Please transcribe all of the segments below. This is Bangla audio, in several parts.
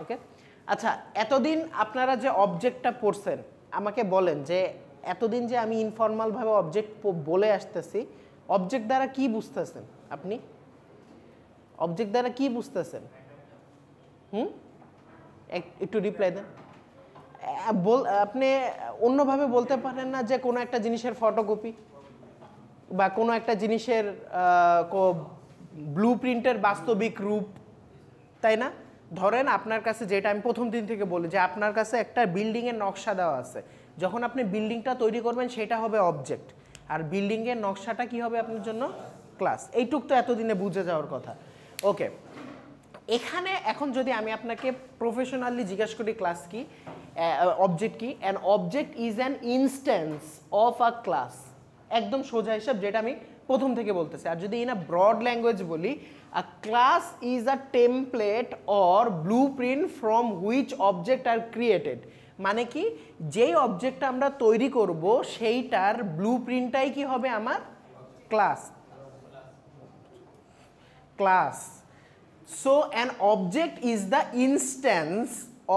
ওকে, আচ্ছা এতদিন আপনারা যে অবজেক্টটা পড়ছেন আমাকে বলেন যে এতদিন যে আমি ইনফর্মালভাবে অবজেক্ট বলে আসতেছি, অবজেক্ট দ্বারা কি বুঝতেছেন আপনি? অবজেক্ট দ্বারা কি বুঝতেছেন? একটু রিপ্লাই দেন। আপনি অন্যভাবে বলতে পারেন না যে কোনো একটা জিনিসের ফটোকপি বা কোনো একটা জিনিসের ব্লু প্রিন্টের বাস্তবিক রূপ, তাই না? ধরেন আপনার কাছে, যেটা আমি প্রথম দিন থেকে বলি, যে আপনার কাছে একটা বিল্ডিংয়ের নকশা দেওয়া আছে, যখন আপনি বিল্ডিংটা তৈরি করবেন সেটা হবে অবজেক্ট, আর বিল্ডিংয়ের নকশাটা কি হবে আপনার জন্য? ক্লাস। এইটুক তো এতদিনে বুঝে যাওয়ার কথা। ওকে, এখানে এখন যদি আমি আপনাকে প্রফেশনালি জিজ্ঞেস করি ক্লাস কি, অবজেক্ট কি? An object is an instance of a class, একদম সোজা হিসাব, যেটা আমি প্রথম থেকে বলতেছি। আর যদি ইন আ ব্রড ল্যাঙ্গুয়েজ বলি, a class is a template or blueprint from which object are created. মানে কি, যেই অবজেক্টটা আমরা তৈরি করব সেইটার ব্লু প্রিন্টটাই কি হবে? আমার class. Class. So an object is the instance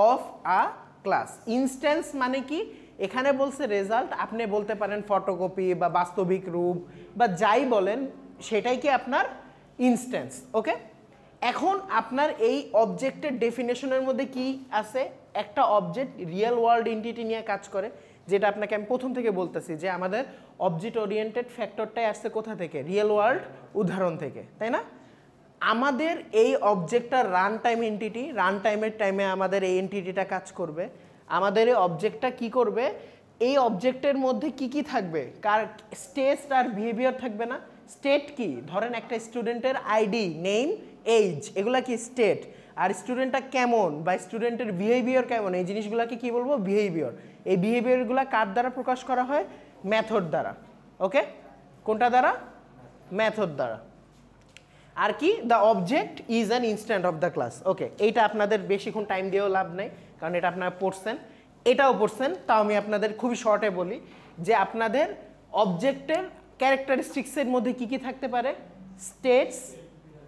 of a class. Instance মানে কি? এখানে বলছে রেজাল্ট, আপনি বলতে পারেন ফটোকপি বা বাস্তবিক রূপ বা যাই বলেন, সেটাই কি আপনার ইনস্ট্যান্স। ওকে, এখন আপনার এই অবজেক্টের ডেফিনেশনের মধ্যে কি আছে? একটা অবজেক্ট রিয়েল ওয়ার্ল্ড এন্টিটি নিয়ে কাজ করে, যেটা আপনাকে আমি প্রথম থেকে বলতেছি যে আমাদের অবজেক্ট ওরিয়েন্টেড ফ্যাক্টরটাই আসছে কোথা থেকে? রিয়েল ওয়ার্ল্ড উদাহরণ থেকে, তাই না? আমাদের এই অবজেক্টটা রান টাইম এন্টিটি, রান টাইমের টাইমে আমাদের এই এন্টিটিটা কাজ করবে। আমাদের এই অবজেক্টটা কি করবে? এই অবজেক্টের মধ্যে কি কি থাকবে? কার স্টেট আর বিহেভিয়ার থাকবে না? স্টেট কি? ধরেন একটা স্টুডেন্টের আইডি, নেম, এজ, এগুলা কি স্টেট। আর স্টুডেন্টটা কেমন বা স্টুডেন্টের বিহেভিয়ার কেমন, এই জিনিসগুলোকে কি বলবো? বিহেভিয়ার। এই বিহেভিয়ারগুলো কার দ্বারা প্রকাশ করা হয়? মেথড দ্বারা। ওকে, কোনটা দ্বারা? মেথড দ্বারা। আর কি? The object is an instant of the class. Okay, এইটা আপনাদের বেশিক্ষণ টাইম দিয়েও লাভ নেই, কারণ এটা আপনারা পড়ছেন, এটাও পড়ছেন। তাও আমি আপনাদের খুবই শর্টে বলি যে আপনাদের অবজেক্টের ক্যারেক্টারিস্টিক্সের মধ্যে কি কি থাকতে পারে? স্টেটস,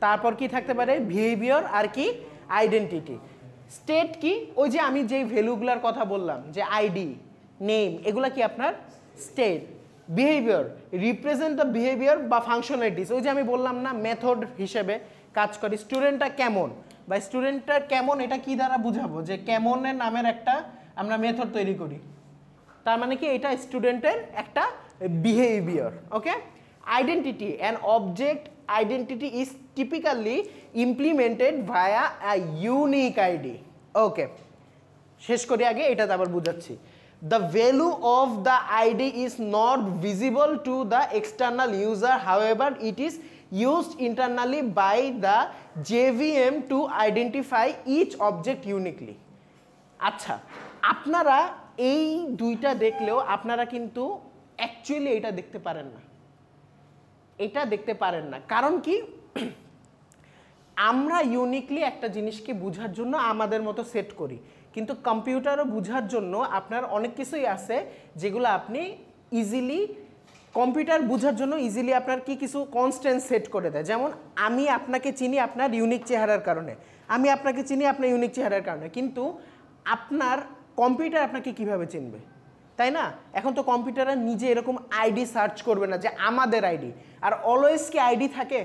তারপর কি থাকতে পারে? বিহেভিয়ার, আর কি? আইডেন্টিটি। স্টেট কি? ওই যে আমি যেই ভ্যালুগুলোর কথা বললাম, যে আইডি, নেম, এগুলা কি আপনার state. Behaviour represent the behaviour বা ফাংশনালিটিস, ওই যে আমি বললাম না মেথড হিসেবে কাজ করি। স্টুডেন্টটা কেমন বা স্টুডেন্টটা কেমন, এটা কি দ্বারা বুঝাবো? যে কেমনের নামের একটা আমরা মেথড তৈরি করি, তার মানে কি এটা স্টুডেন্টের একটা behaviour. Okay, identity, an object identity is typically implemented via a unique ID. Okay, শেষ করি আগে, এটা আবার বুঝাচ্ছি। The value of the ID is not visible to the external user, however it is used internally by the JVM to identify each object uniquely. আচ্ছা, আপনারা এই দুইটা দেখলেও আপনারা কিন্তু অ্যাকচুয়ালি এটা দেখতে পারেন না, এটা দেখতে পারেন না। কারণ কি? আমরা ইউনিকলি একটা জিনিসকে বোঝার জন্য আমাদের মতো সেট করি, কিন্তু কম্পিউটারও বোঝার জন্য আপনার অনেক কিছুই আছে যেগুলো আপনি ইজিলি, কম্পিউটার বোঝার জন্য ইজিলি আপনার কি কিছু কনস্ট্যান্ট সেট করে দেয়। যেমন আমি আপনাকে চিনি আপনার ইউনিক চেহারার কারণে, আমি আপনাকে চিনি আপনার ইউনিক চেহারার কারণে, কিন্তু আপনার কম্পিউটার আপনাকে কিভাবে চিনবে? তাই না? এখন তো কম্পিউটার নিজে এরকম আইডি সার্চ করবে না যে আমাদের আইডি। আর অলওয়েজ কি আইডি থাকে?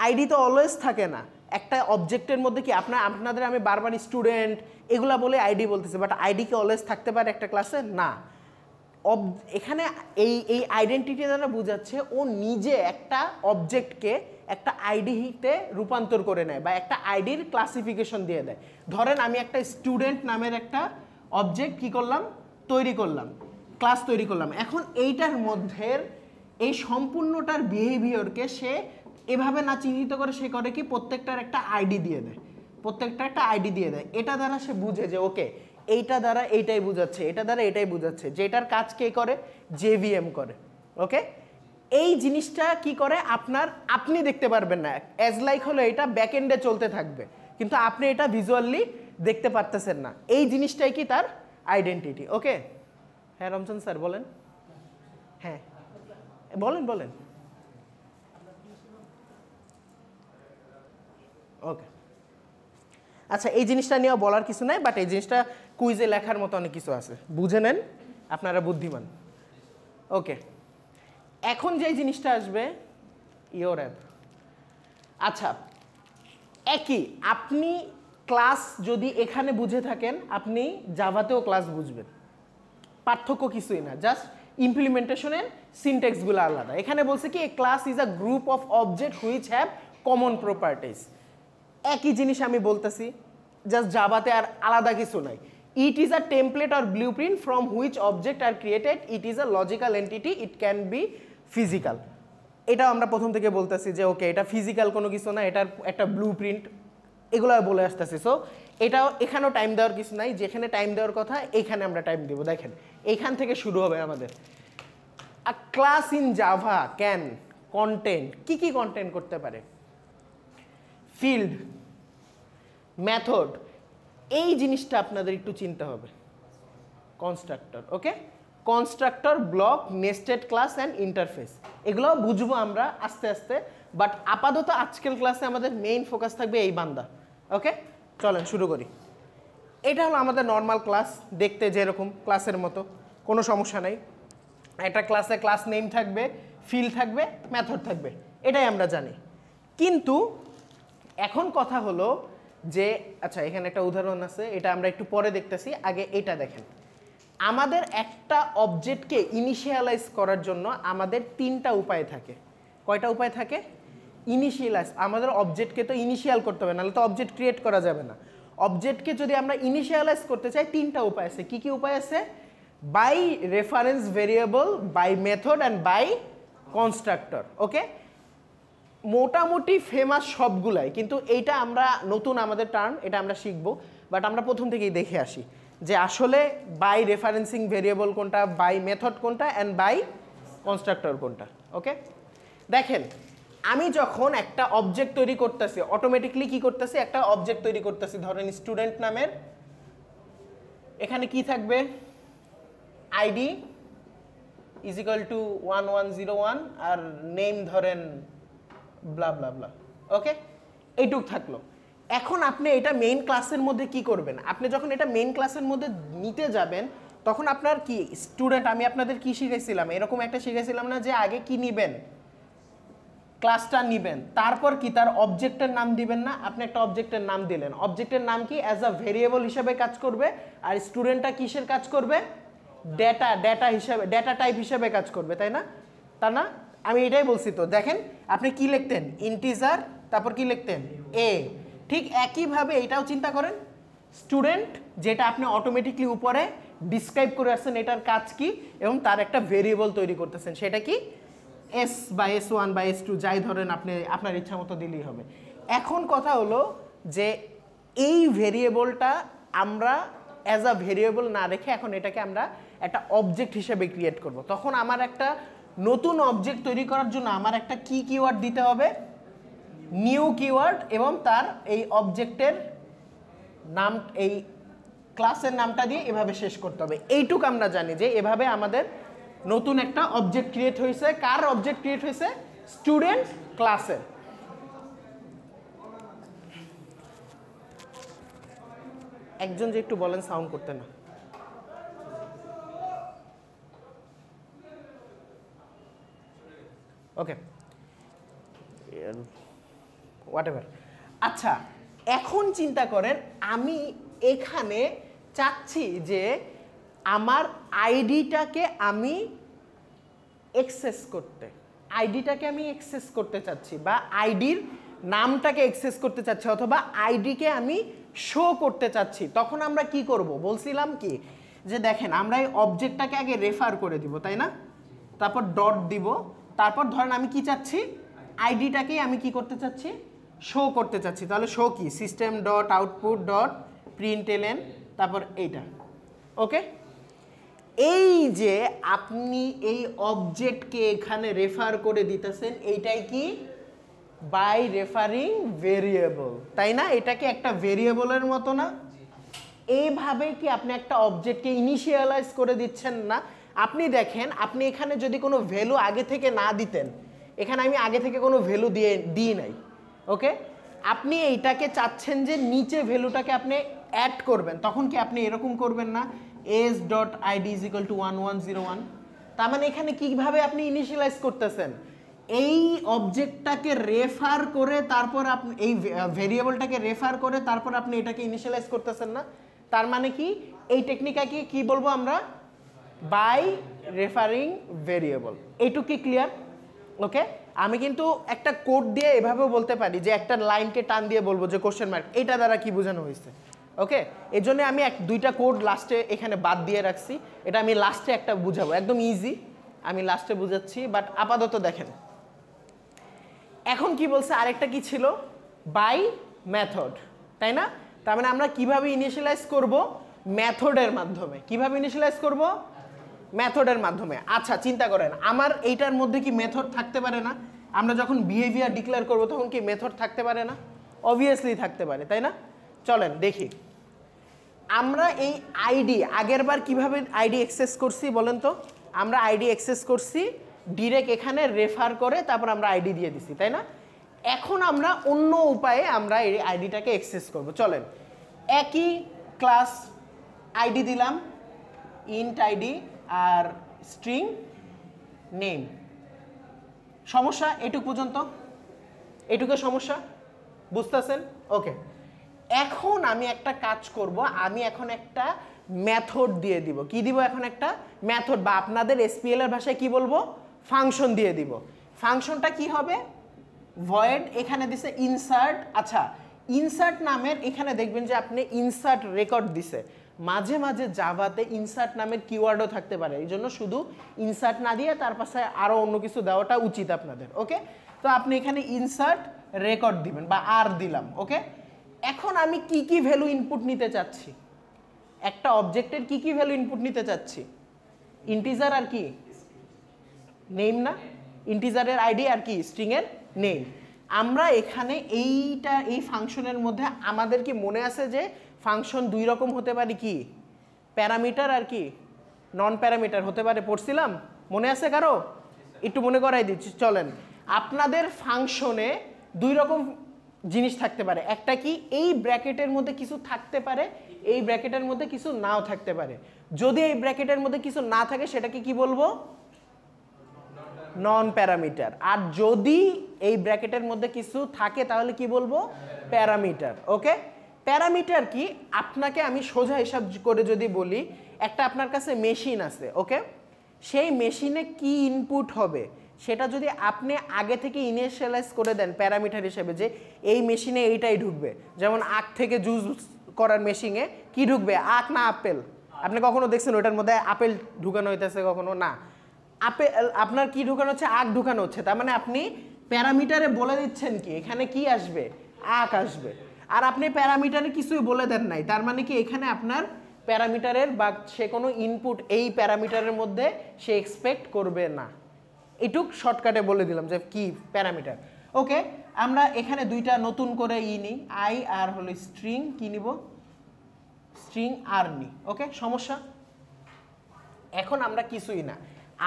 আইডি তো অলওয়েজ থাকে না। একটা অবজেক্টের মধ্যে কি আপনাদের আমি বারবার স্টুডেন্ট এগুলা বলে আইডি বলতেছে, বাট আইডি কি অলওয়েজ থাকতে পারে একটা ক্লাসে? না। এখানে এই আইডেন্টিটি দ্বারা বোঝাচ্ছে ও নিজে একটা অবজেক্টকে একটা আইডিতে রূপান্তর করে নেয় বা একটা আইডির ক্লাসিফিকেশন দিয়ে দেয়। ধরেন আমি একটা স্টুডেন্ট নামের একটা অবজেক্ট কি করলাম? তৈরি করলাম, ক্লাস তৈরি করলাম। এখন এইটার মধ্যে এই সম্পূর্ণটার বিহেভিয়ারকে সে এভাবে না চিহ্নিত করে, সে করে কি? প্রত্যেকটার একটা আইডি দিয়ে দেয়, প্রত্যেকটা একটা আইডি দিয়ে দেয়। এটা দ্বারা সে বুঝে যে ওকে এইটা দ্বারা এইটাই বুঝাচ্ছে, এটা দ্বারা এটাই বুঝাচ্ছে, যেটার কাজ কে করে? জেভিএম করে। ওকে, এই জিনিসটা কি করে আপনি দেখতে পারবেন না, অ্যাজ লাইক হলো এটা ব্যাকএন্ডে চলতে থাকবে, কিন্তু আপনি এটা ভিজুয়ালি দেখতে পারতেছেন না। এই জিনিসটাই কি তার আইডেন্টিটি। ওকে, হ্যাঁ রমজান স্যার বলেন। হ্যাঁ বলেন বলেন। ওকে, আচ্ছা এই জিনিসটা নিয়ে বলার কিছু নাই, বাট এই জিনিসটা কুইজে লেখার মতো অনেক কিছু আছে, বুঝে নেন, আপনারা বুদ্ধিমান। ওকে, এখন যে জিনিসটা আসবে ইওর অ্যাপ। আচ্ছা একই, আপনি ক্লাস যদি এখানে বুঝে থাকেন আপনি জাভাতেও ক্লাস বুঝবেন, পার্থক্য কিছুই না, জাস্ট ইমপ্লিমেন্টেশনের সিনট্যাক্সগুলো আলাদা। এখানে বলছে কি, a class is a group of object which have common properties. একই জিনিস আমি বলতেছি, জাস্ট জাভাতে আর আলাদা কিছু নাই। It is a template or blueprint from which object are created, it is a logical entity, it can be physical. এটাও আমরা প্রথম থেকে বলতেছি যে ওকে এটা ফিজিক্যাল কোনো কিছু না, এটার একটা ব্লু প্রিন্ট, এগুলো বলে আসতেছি। সো এটাও এখানেও টাইম দেওয়ার কিছু নাই, যেখানে টাইম দেওয়ার কথা এইখানে আমরা টাইম দেবো। দেখেন এইখান থেকে শুরু হবে আমাদের। A class in Java can content, কি কি কন্টেন্ট করতে পারে? ফিল্ড, মেথড, এই জিনিসটা আপনাদের একটু চিনতে হবে। Constructor, okay, constructor, block, nested class and interface, এগুলো বুঝবো আমরা আস্তে আস্তে, বাট আপাতত আজকের ক্লাসে আমাদের মেইন ফোকাস থাকবে এই বান্দা। ওকে চলেন শুরু করি। এটা হলো আমাদের নর্মাল ক্লাস, দেখতে যেরকম ক্লাসের মতো, কোনো সমস্যা নাই। একটা ক্লাসে ক্লাস নেম থাকবে, ফিল্ড থাকবে, মেথড থাকবে, এটাই আমরা জানি। কিন্তু এখন কথা হলো যে আচ্ছা এখানে একটা উদাহরণ আছে, এটা আমরা একটু পরে দেখতেছি, আগে এটা দেখেন। আমাদের একটা অবজেক্টকে ইনিশিয়ালাইজ করার জন্য আমাদের তিনটা উপায় থাকে। কয়টা উপায় থাকে? ইনিশিয়ালাইজ, আমাদের অবজেক্টকে তো ইনিশিয়াল করতে হবে, নাহলে তো অবজেক্ট ক্রিয়েট করা যাবে না। অবজেক্টকে যদি আমরা ইনিশিয়ালাইজ করতে চাই তিনটা উপায় আছে। কি কি উপায় আছে? By reference variable, by method and by constructor. Okay, মোটামুটি ফেমাস সবগুলাই, কিন্তু এইটা আমরা নতুন আমাদের টার্ম, এটা আমরা শিখবো, বাট আমরা প্রথম থেকেই দেখে আসি যে আসলে বাই রেফারেন্সিং ভেরিয়েবল কোনটা, বাই মেথড কোনটা, অ্যান্ড বাই কনস্ট্রাক্টর কোনটা। ওকে দেখেন, আমি যখন একটা অবজেক্ট তৈরি করতেছি, অটোমেটিকলি কি করতেছি, একটা অবজেক্ট তৈরি করতেছি, ধরেন স্টুডেন্ট নামের, এখানে কি থাকবে, আইডি ইজ ইকুয়াল টু 1101 আর নেম ধরেন ব্লা ব্লা ব্লা। ওকে, এইটুক থাকলো। এখন আপনি এটা মেইন ক্লাসের মধ্যে কি করবেন? আপনি যখন এটা মেইন ক্লাসের মধ্যে নিতে যাবেন তখন আপনার কি স্টুডেন্ট, আমি আপনাদের কি শিখাইছিলাম, এরকম একটা শিখাইছিলাম না যে আগে কি নিবেন, ক্লাসটা নিবেন, তারপর কি তার অবজেক্টের নাম দিবেন না? আপনি একটা অবজেক্টের নাম দিলেন, অবজেক্টের নাম কি অ্যাজ আ ভেরিয়েবল হিসেবে কাজ করবে, আর স্টুডেন্টটা কিসের কাজ করবে? ডেটা হিসেবে, ডেটা টাইপ হিসেবে কাজ করবে, তাই না? তা না, আমি এটাই বলছি তো। দেখেন আপনি কি লিখতেন, ইন্টিজার, তারপর কি লিখতেন, এ। ঠিক একইভাবে এটাও চিন্তা করেন, স্টুডেন্ট যেটা আপনি অটোমেটিকলি উপরে ডিসক্রাইব করে আসছেন এটার কাজ কি, এবং তার একটা ভেরিয়েবল তৈরি করতেছেন, সেটা কি এস বা S1 বা S2 যাই ধরেন, আপনি আপনার ইচ্ছা মতো দিলেই হবে। এখন কথা হলো যে এই ভেরিয়েবলটা আমরা অ্যাজ আ ভেরিয়েবল না রেখে এখন এটাকে আমরা একটা অবজেক্ট হিসেবে ক্রিয়েট করব। তখন আমার একটা নতুন অবজেক্ট তৈরি করার জন্য আমার একটা কি কিওয়ার্ড দিতে হবে, নিউ কিওয়ার্ড, এবং তার এই অবজেক্টের নাম, এই ক্লাসের নামটা দিয়ে এভাবে শেষ করতে হবে। এইটুক আমরা জানি যে এভাবে আমাদের নতুন একটা অবজেক্ট ক্রিয়েট হয়েছে। কার অবজেক্ট ক্রিয়েট হয়েছে? স্টুডেন্ট ক্লাসের। একজন যে একটু বলেন সাউন্ড করতে না। ওকে, হোয়াটএভার। আচ্ছা এখন চিন্তা করেন, আমি এখানে চাচ্ছি যে আমার আইডিটাকে আমি অ্যাক্সেস করতে, আইডিটাকে আমি অ্যাক্সেস করতে চাচ্ছি, বা আইডির নামটাকে অ্যাক্সেস করতে চাচ্ছি, অথবা আইডিকে আমি শো করতে চাচ্ছি। তখন আমরা কি করব? বলছিলাম কি যে দেখেন আমরা এই অবজেক্টটাকে আগে রেফার করে দিব, তাই না? তারপর ডট দিব, তারপর ধরেন আমি কি চাচ্ছি, আইডিটাকেই আমি কি করতে চাচ্ছি, শো করতে চাচ্ছি। তাহলে শো কি, সিস্টেম ডট আউটপুট ডট প্রিন্টএলএন, তারপর এইটা। ওকে, এই যে আপনি এই অবজেক্টকে এখানে রেফার করে দিতেছেন, এইটাই কি বাই রেফারিং ভেরিয়েবল, তাই না? এটা কি একটা ভেরিয়েবলের মতো না? এইভাবে কি আপনি একটা অবজেক্টকে ইনিশিয়ালাইজ করে দিচ্ছেন না? আপনি দেখেন, আপনি এখানে যদি কোনো ভ্যালু আগে থেকে না দিতেন, এখানে আমি আগে থেকে কোনো ভ্যালু দিই নাই, ওকে, আপনি এইটাকে চাচ্ছেন যে নিচে ভ্যালুটাকে আপনি অ্যাড করবেন, তখন কি আপনি এরকম করবেন না s.id = 1101। তার মানে এখানে কিভাবে আপনি ইনিশিয়ালাইজ করতেছেন, এই অবজেক্টটাকে রেফার করে তারপর আপনি এই ভেরিয়েবলটাকে রেফার করে তারপর আপনি এটাকে ইনিশিয়ালাইজ করতেছেন না। তার মানে কি এই টেকনিকটাকে কি বলবো আমরা, বাই রেফারিং ভেরিয়েবল। এইটুকু কি ক্লিয়ার? ওকে, আমি কিন্তু একটা কোড দিয়ে এভাবেও বলতে পারি যে একটা লাইনকে টান দিয়ে বলবো যে কোশ্চেন মার্ক, এটা দ্বারা কি বোঝানো হয়েছে। ওকে, এই জন্য আমি দুইটা কোড লাস্টে এখানে বাদ দিয়ে রাখছি, এটা আমি লাস্টে একটা বুঝাবো, একদম ইজি, আমি লাস্টে বুঝাচ্ছি। বাট আপাতত দেখেন এখন কি বলছে, আরেকটা কি ছিল, বাই মেথড, তাই না? তার মানে আমরা কিভাবে ইনিশিয়ালাইজ করব, মেথডের মাধ্যমে। কিভাবে ইনিশিয়ালাইজ করব, মেথডের মাধ্যমে। আচ্ছা চিন্তা করেন, আমার এইটার মধ্যে কি মেথড থাকতে পারে না? আমরা যখন বিহেভিয়ার ডিক্লেয়ার করব তখন কি মেথড থাকতে পারে না? অবভিয়াসলি থাকতে পারে, তাই না? চলেন দেখি আমরা এই আইডি আগের বার কিভাবে আইডি অ্যাক্সেস করছি বলেন তো। আমরা আইডি অ্যাক্সেস করছি ডিরেক্ট এখানে রেফার করে তারপর আমরা আইডি দিয়ে দিছি, তাই না? এখন আমরা অন্য উপায়ে আমরা এই আইডিটাকে অ্যাক্সেস করব। চলেন একই ক্লাস আইডি দিলাম, ইন্ট আইডি আর স্ট্রিং নেম। সমস্যা এটুকু পর্যন্ত? এটুকু সমস্যা বুঝতেছেন? ওকে, এখন আমি একটা কাজ করব, আমি এখন একটা মেথড দিয়ে দিব। কি দিব? এখন একটা মেথড, বা আপনাদের এসপিএল এর ভাষায় কি বলবো, ফাংশন দিয়ে দিব। ফাংশনটা কি হবে, ভয়েড, এখানে দিছে ইনসার্ট। আচ্ছা ইনসার্ট নামের এখানে দেখবেন যে আপনি ইনসার্ট রেকর্ড দিছে, মাঝে মাঝে জাভাতে ইনসার্ট নামের কিওয়ার্ডও থাকতে পারে, এই জন্য শুধু ইনসার্ট না দিয়ে তার পাশে আরও অন্য কিছু দেওয়াটা উচিত আপনাদের। ওকে, তো আপনি এখানে ইনসার্ট রেকর্ড দিবেন বা আর দিলাম। ওকে, এখন আমি কি কি ভ্যালু ইনপুট নিতে চাচ্ছি, একটা অবজেক্টের কি কি ভ্যালু ইনপুট নিতে চাচ্ছি, ইন্টিজার আর কি নেম না, ইন্টিজারের আইডি আর কি স্ট্রিং এর নেম। আমরা এখানে এই ফাংশনের মধ্যে আমাদের কি মনে আছে যে ফাংশন দুই রকম হতে পারে, কি প্যারামিটার আর কি নন প্যারামিটার হতে পারে, পড়ছিলাম, মনে আছে কারো? একটু মনে করাই দিচ্ছি। চলেন, আপনাদের ফাংশনে দুই রকম জিনিস থাকতে পারে, একটা কি এই ব্র্যাকেটের মধ্যে কিছু থাকতে পারে, এই ব্র্যাকেটের মধ্যে কিছু নাও থাকতে পারে। যদি এই ব্র্যাকেটের মধ্যে কিছু না থাকে সেটাকে কি বলবো, নন প্যারামিটার। আর যদি এই ব্র্যাকেটের মধ্যে কিছু থাকে তাহলে কি বলবো, প্যারামিটার। ওকে, প্যারামিটার কি, আপনাকে আমি সোজা হিসাব করে যদি বলি, একটা আপনার কাছে মেশিন আছে, ওকে, সেই মেশিনে কি ইনপুট হবে সেটা যদি আপনি আগে থেকে ইনিশিয়ালাইজ করে দেন প্যারামিটার হিসেবে, যে এই মেশিনে এইটাই ঢুকবে, যেমন আখ থেকে জুস করার মেশিনে কি ঢুকবে, আখ না আপেল? আপনি কখনো দেখছেন ওটার মধ্যে আপেল ঢুকানো হইতেছে? কখনো না। আপেল আপনার কি ঢুকানো হচ্ছে, আখ ঢুকানো হচ্ছে। তার মানে আপনি প্যারামিটারে বলে দিচ্ছেন কি এখানে কি আসবে, আখ আসবে। আর আপনি প্যারামিটারে কিছুই বলে দেন নাই, তার মানে কি এখানে আপনার প্যারামিটারের বা সে কোনো ইনপুট এই প্যারামিটারের মধ্যে সে এক্সপেক্ট করবে না। এটুক শর্টকাটে বলে দিলাম যে কি প্যারামিটার। ওকে, আমরা এখানে দুইটা নতুন করে নিই, আই আর হলো স্ট্রিং, কি নিব, স্ট্রিং আর নি। ওকে, সমস্যা? এখন আমরা কিছুই না,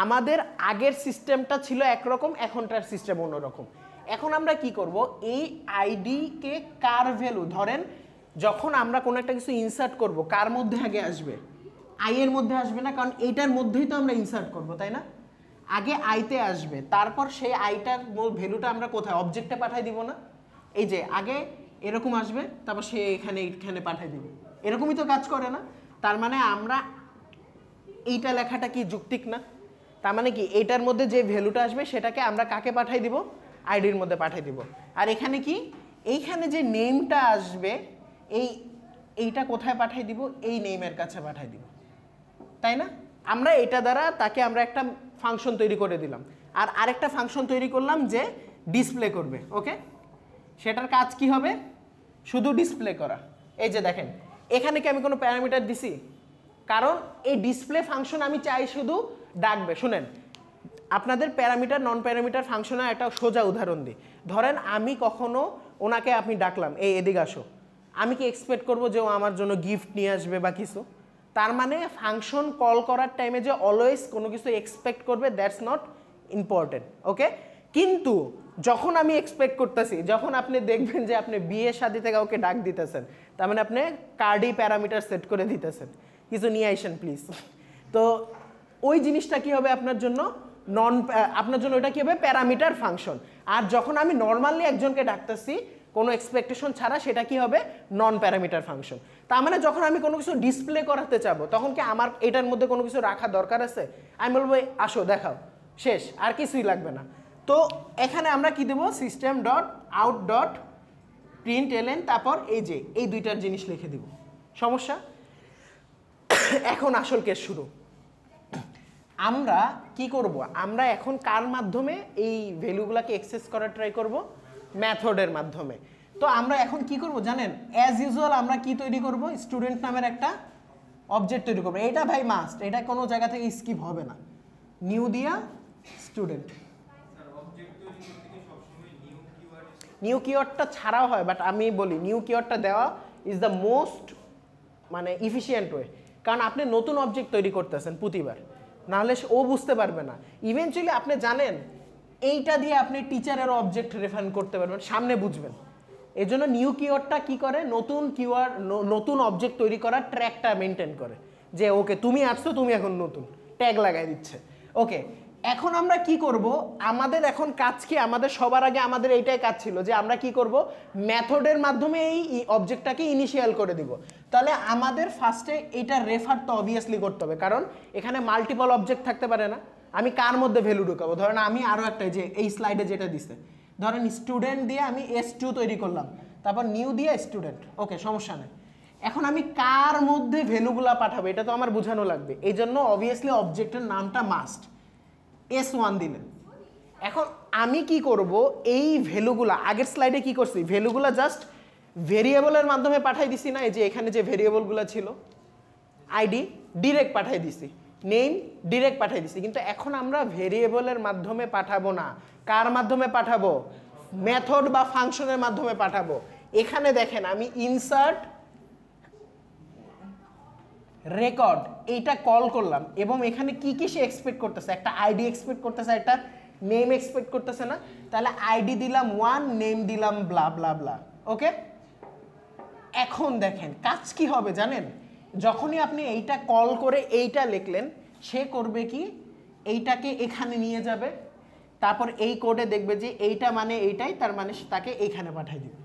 আমাদের আগের সিস্টেমটা ছিল একরকম, এখনটার সিস্টেম অন্যরকম। এখন আমরা কি করব, এই আইডিকে কার ভ্যালু, ধরেন যখন আমরা কোনো একটা কিছু ইনসার্ট করব, কার মধ্যে আগে আসবে, আই এর মধ্যে আসবে না, কারণ এইটার মধ্যেই তো আমরা ইনসার্ট করব, তাই না? আগে আইতে আসবে, তারপর সেই আইটার ভ্যালুটা আমরা কোথায়, অবজেক্টে পাঠাই দিব না? এই যে আগে এরকম আসবে, তারপর সে এখানে পাঠাই দিবে, এরকমই তো কাজ করে না? তার মানে আমরা এইটা লেখাটা কি যৌক্তিক না? তার মানে কি এইটার মধ্যে যে ভ্যালুটা আসবে সেটাকে আমরা কাকে পাঠাই দিব, আইডির মধ্যে পাঠাই দিব। আর এখানে কি, এইখানে যে নেমটা আসবে এইটা কোথায় পাঠাই দিব, এই নেমের কাছে পাঠাই দিব, তাই না? আমরা এটা দ্বারা তাকে আমরা একটা ফাংশন তৈরি করে দিলাম, আর আরেকটা ফাংশন তৈরি করলাম যে ডিসপ্লে করবে। ওকে, সেটার কাজ কি হবে, শুধু ডিসপ্লে করা। এই যে দেখেন এখানে কি আমি কোনো প্যারামিটার দিছি? কারণ এই ডিসপ্লে ফাংশন আমি চাই শুধু ডাকবে। শুনেন, আপনাদের প্যারামিটার নন প্যারামিটার ফাংশনের একটা সোজা উদাহরণ দিই। ধরেন আমি কখনো ওনাকে আপনি ডাকলাম, এই এদিকে আসো, আমি কি এক্সপেক্ট করবো যে ও আমার জন্য গিফট নিয়ে আসবে বা কিছু? তার মানে ফাংশন কল করার টাইমে যে অলওয়েজ কোনো কিছু এক্সপেক্ট করবে, দ্যাটস নট ইম্পর্টেন্ট। ওকে, কিন্তু যখন আমি এক্সপেক্ট করতেছি, যখন আপনি দেখবেন যে আপনি বিয়ে শাদিতে কাউকে ডাক দিতেছেন, তার মানে আপনি কার্ডি প্যারামিটার সেট করে দিতেছেন, কিছু নিয়ে আইসেন প্লিজ। তো ওই জিনিসটা কি হবে আপনার জন্য, আপনার জন্য ওটা কি হবে, প্যারামিটার ফাংশন। আর যখন আমি নর্মালি একজনকে ডাকতেছি কোনো এক্সপেকটেশন ছাড়া, সেটা কি হবে, নন প্যারামিটার ফাংশন। তার মানে যখন আমি কোনো কিছু ডিসপ্লে করাতে চাবো, তখন কি আমার এটার মধ্যে কোনো কিছু রাখা দরকার আছে? আমি বলবো আসো দেখাও, শেষ, আর কিছুই লাগবে না। তো এখানে আমরা কি দেবো, সিস্টেম ডট আউট ডট প্রিন্টএলএন, তারপর এই যে এই দুইটার জিনিস লিখে দিব। সমস্যা? এখন আসল কেস শুরু। আমরা কি করব, আমরা এখন কার মাধ্যমে এই ভ্যালুগুলোকে অ্যাক্সেস করার ট্রাই করব, মেথডের মাধ্যমে। তো আমরা এখন কি করব জানেন, অ্যাজ ইউজুয়াল আমরা কি তৈরি করব, স্টুডেন্ট নামের একটা অবজেক্ট তৈরি করব। এটা ভাই মাস্ট, এটা কোনো জায়গা থেকে স্কিপ হবে না। নিউ দিয়া স্টুডেন্ট, নিউ কিওয়ার্ডটা ছাড়াও হয়, বাট আমি বলি নিউ কিওয়ার্ডটা দেওয়া ইজ দ্য মোস্ট মানে ইফিশিয়েন্ট ওয়ে। কারণ আপনি নতুন অবজেক্ট তৈরি করতেছেন প্রতিবার, নাহলে ও বুঝতে পারবে না। ইভেনচুয়ালি আপনি জানেন এইটা দিয়ে আপনি টিচারের অবজেক্ট রেফার করতে পারবেন, সামনে বুঝবেন। এই জন্য নিউ কিওয়ার্ডটা কি করে, নতুন কিওয়ার্ড নতুন অবজেক্ট তৈরি করার ট্র্যাকটা মেনটেন করে, যে ওকে তুমি আসছো, তুমি এখন নতুন ট্যাগ লাগাই দিচ্ছে। ওকে, এখন আমরা কি করব, আমাদের এখন কাজ কি, আমাদের সবার আগে আমাদের এইটাই কাজ ছিল যে আমরা কি করব, মেথডের মাধ্যমে এই অবজেক্টটাকে ইনিশিয়াল করে দিব। তাহলে আমাদের ফার্স্টে এটা রেফার তো অবভিয়াসলি করতে হবে, কারণ এখানে মাল্টিপল অবজেক্ট থাকতে পারে না। আমি কার মধ্যে ভ্যালু ঢুকাবো, ধরেন আমি আরও একটা, যে এই স্লাইডে যেটা দিছে, ধরেন স্টুডেন্ট দিয়ে আমি S2 তৈরি করলাম, তারপর নিউ দিয়ে স্টুডেন্ট। ওকে, সমস্যা নেই। এখন আমি কার মধ্যে ভ্যালুগুলা পাঠাবো, এটা তো আমার বোঝানো লাগবে। এই জন্য অবভিয়াসলি অবজেক্টের নামটা মাস্ট S1 দিলেন। এখন আমি কি করব, এই ভ্যালুগুলা আগের স্লাইডে কি করছি, ভ্যালুগুলা জাস্ট ভেরিয়েবলের মাধ্যমে পাঠাই দিছি না, এই যে এখানে যে ভেরিয়েবলগুলো ছিল, আইডি ডিরেক্ট পাঠাই দিছি, নেম ডিরেক্ট পাঠাই দিছি। কিন্তু এখন আমরা ভেরিয়েবলের মাধ্যমে পাঠাবো না, কার মাধ্যমে পাঠাবো, মেথড বা ফাংশনের মাধ্যমে পাঠাবো। এখানে দেখেন আমি ইনসার্ট রেকর্ড এইটা কল করলাম, এবং এখানে কি কি সে এক্সপেক্ট করতেছে, একটা আইডি এক্সপেক্ট করতেছে, একটা নেম এক্সপেক্ট করতেছে না। তাহলে আইডি দিলাম 1, নেম দিলাম ব্লা ব্লা ব্লা। ওকে, এখন দেখেন কাজ কি হবে জানেন, যখনই আপনি এইটা কল করে এইটা লিখলেন, সে করবে কি, এইটাকে এখানে নিয়ে যাবে, তারপর এই কোডে দেখবে যে এইটা মানে এইটাই, তার মানে তাকে এইখানে পাঠিয়ে দিবে।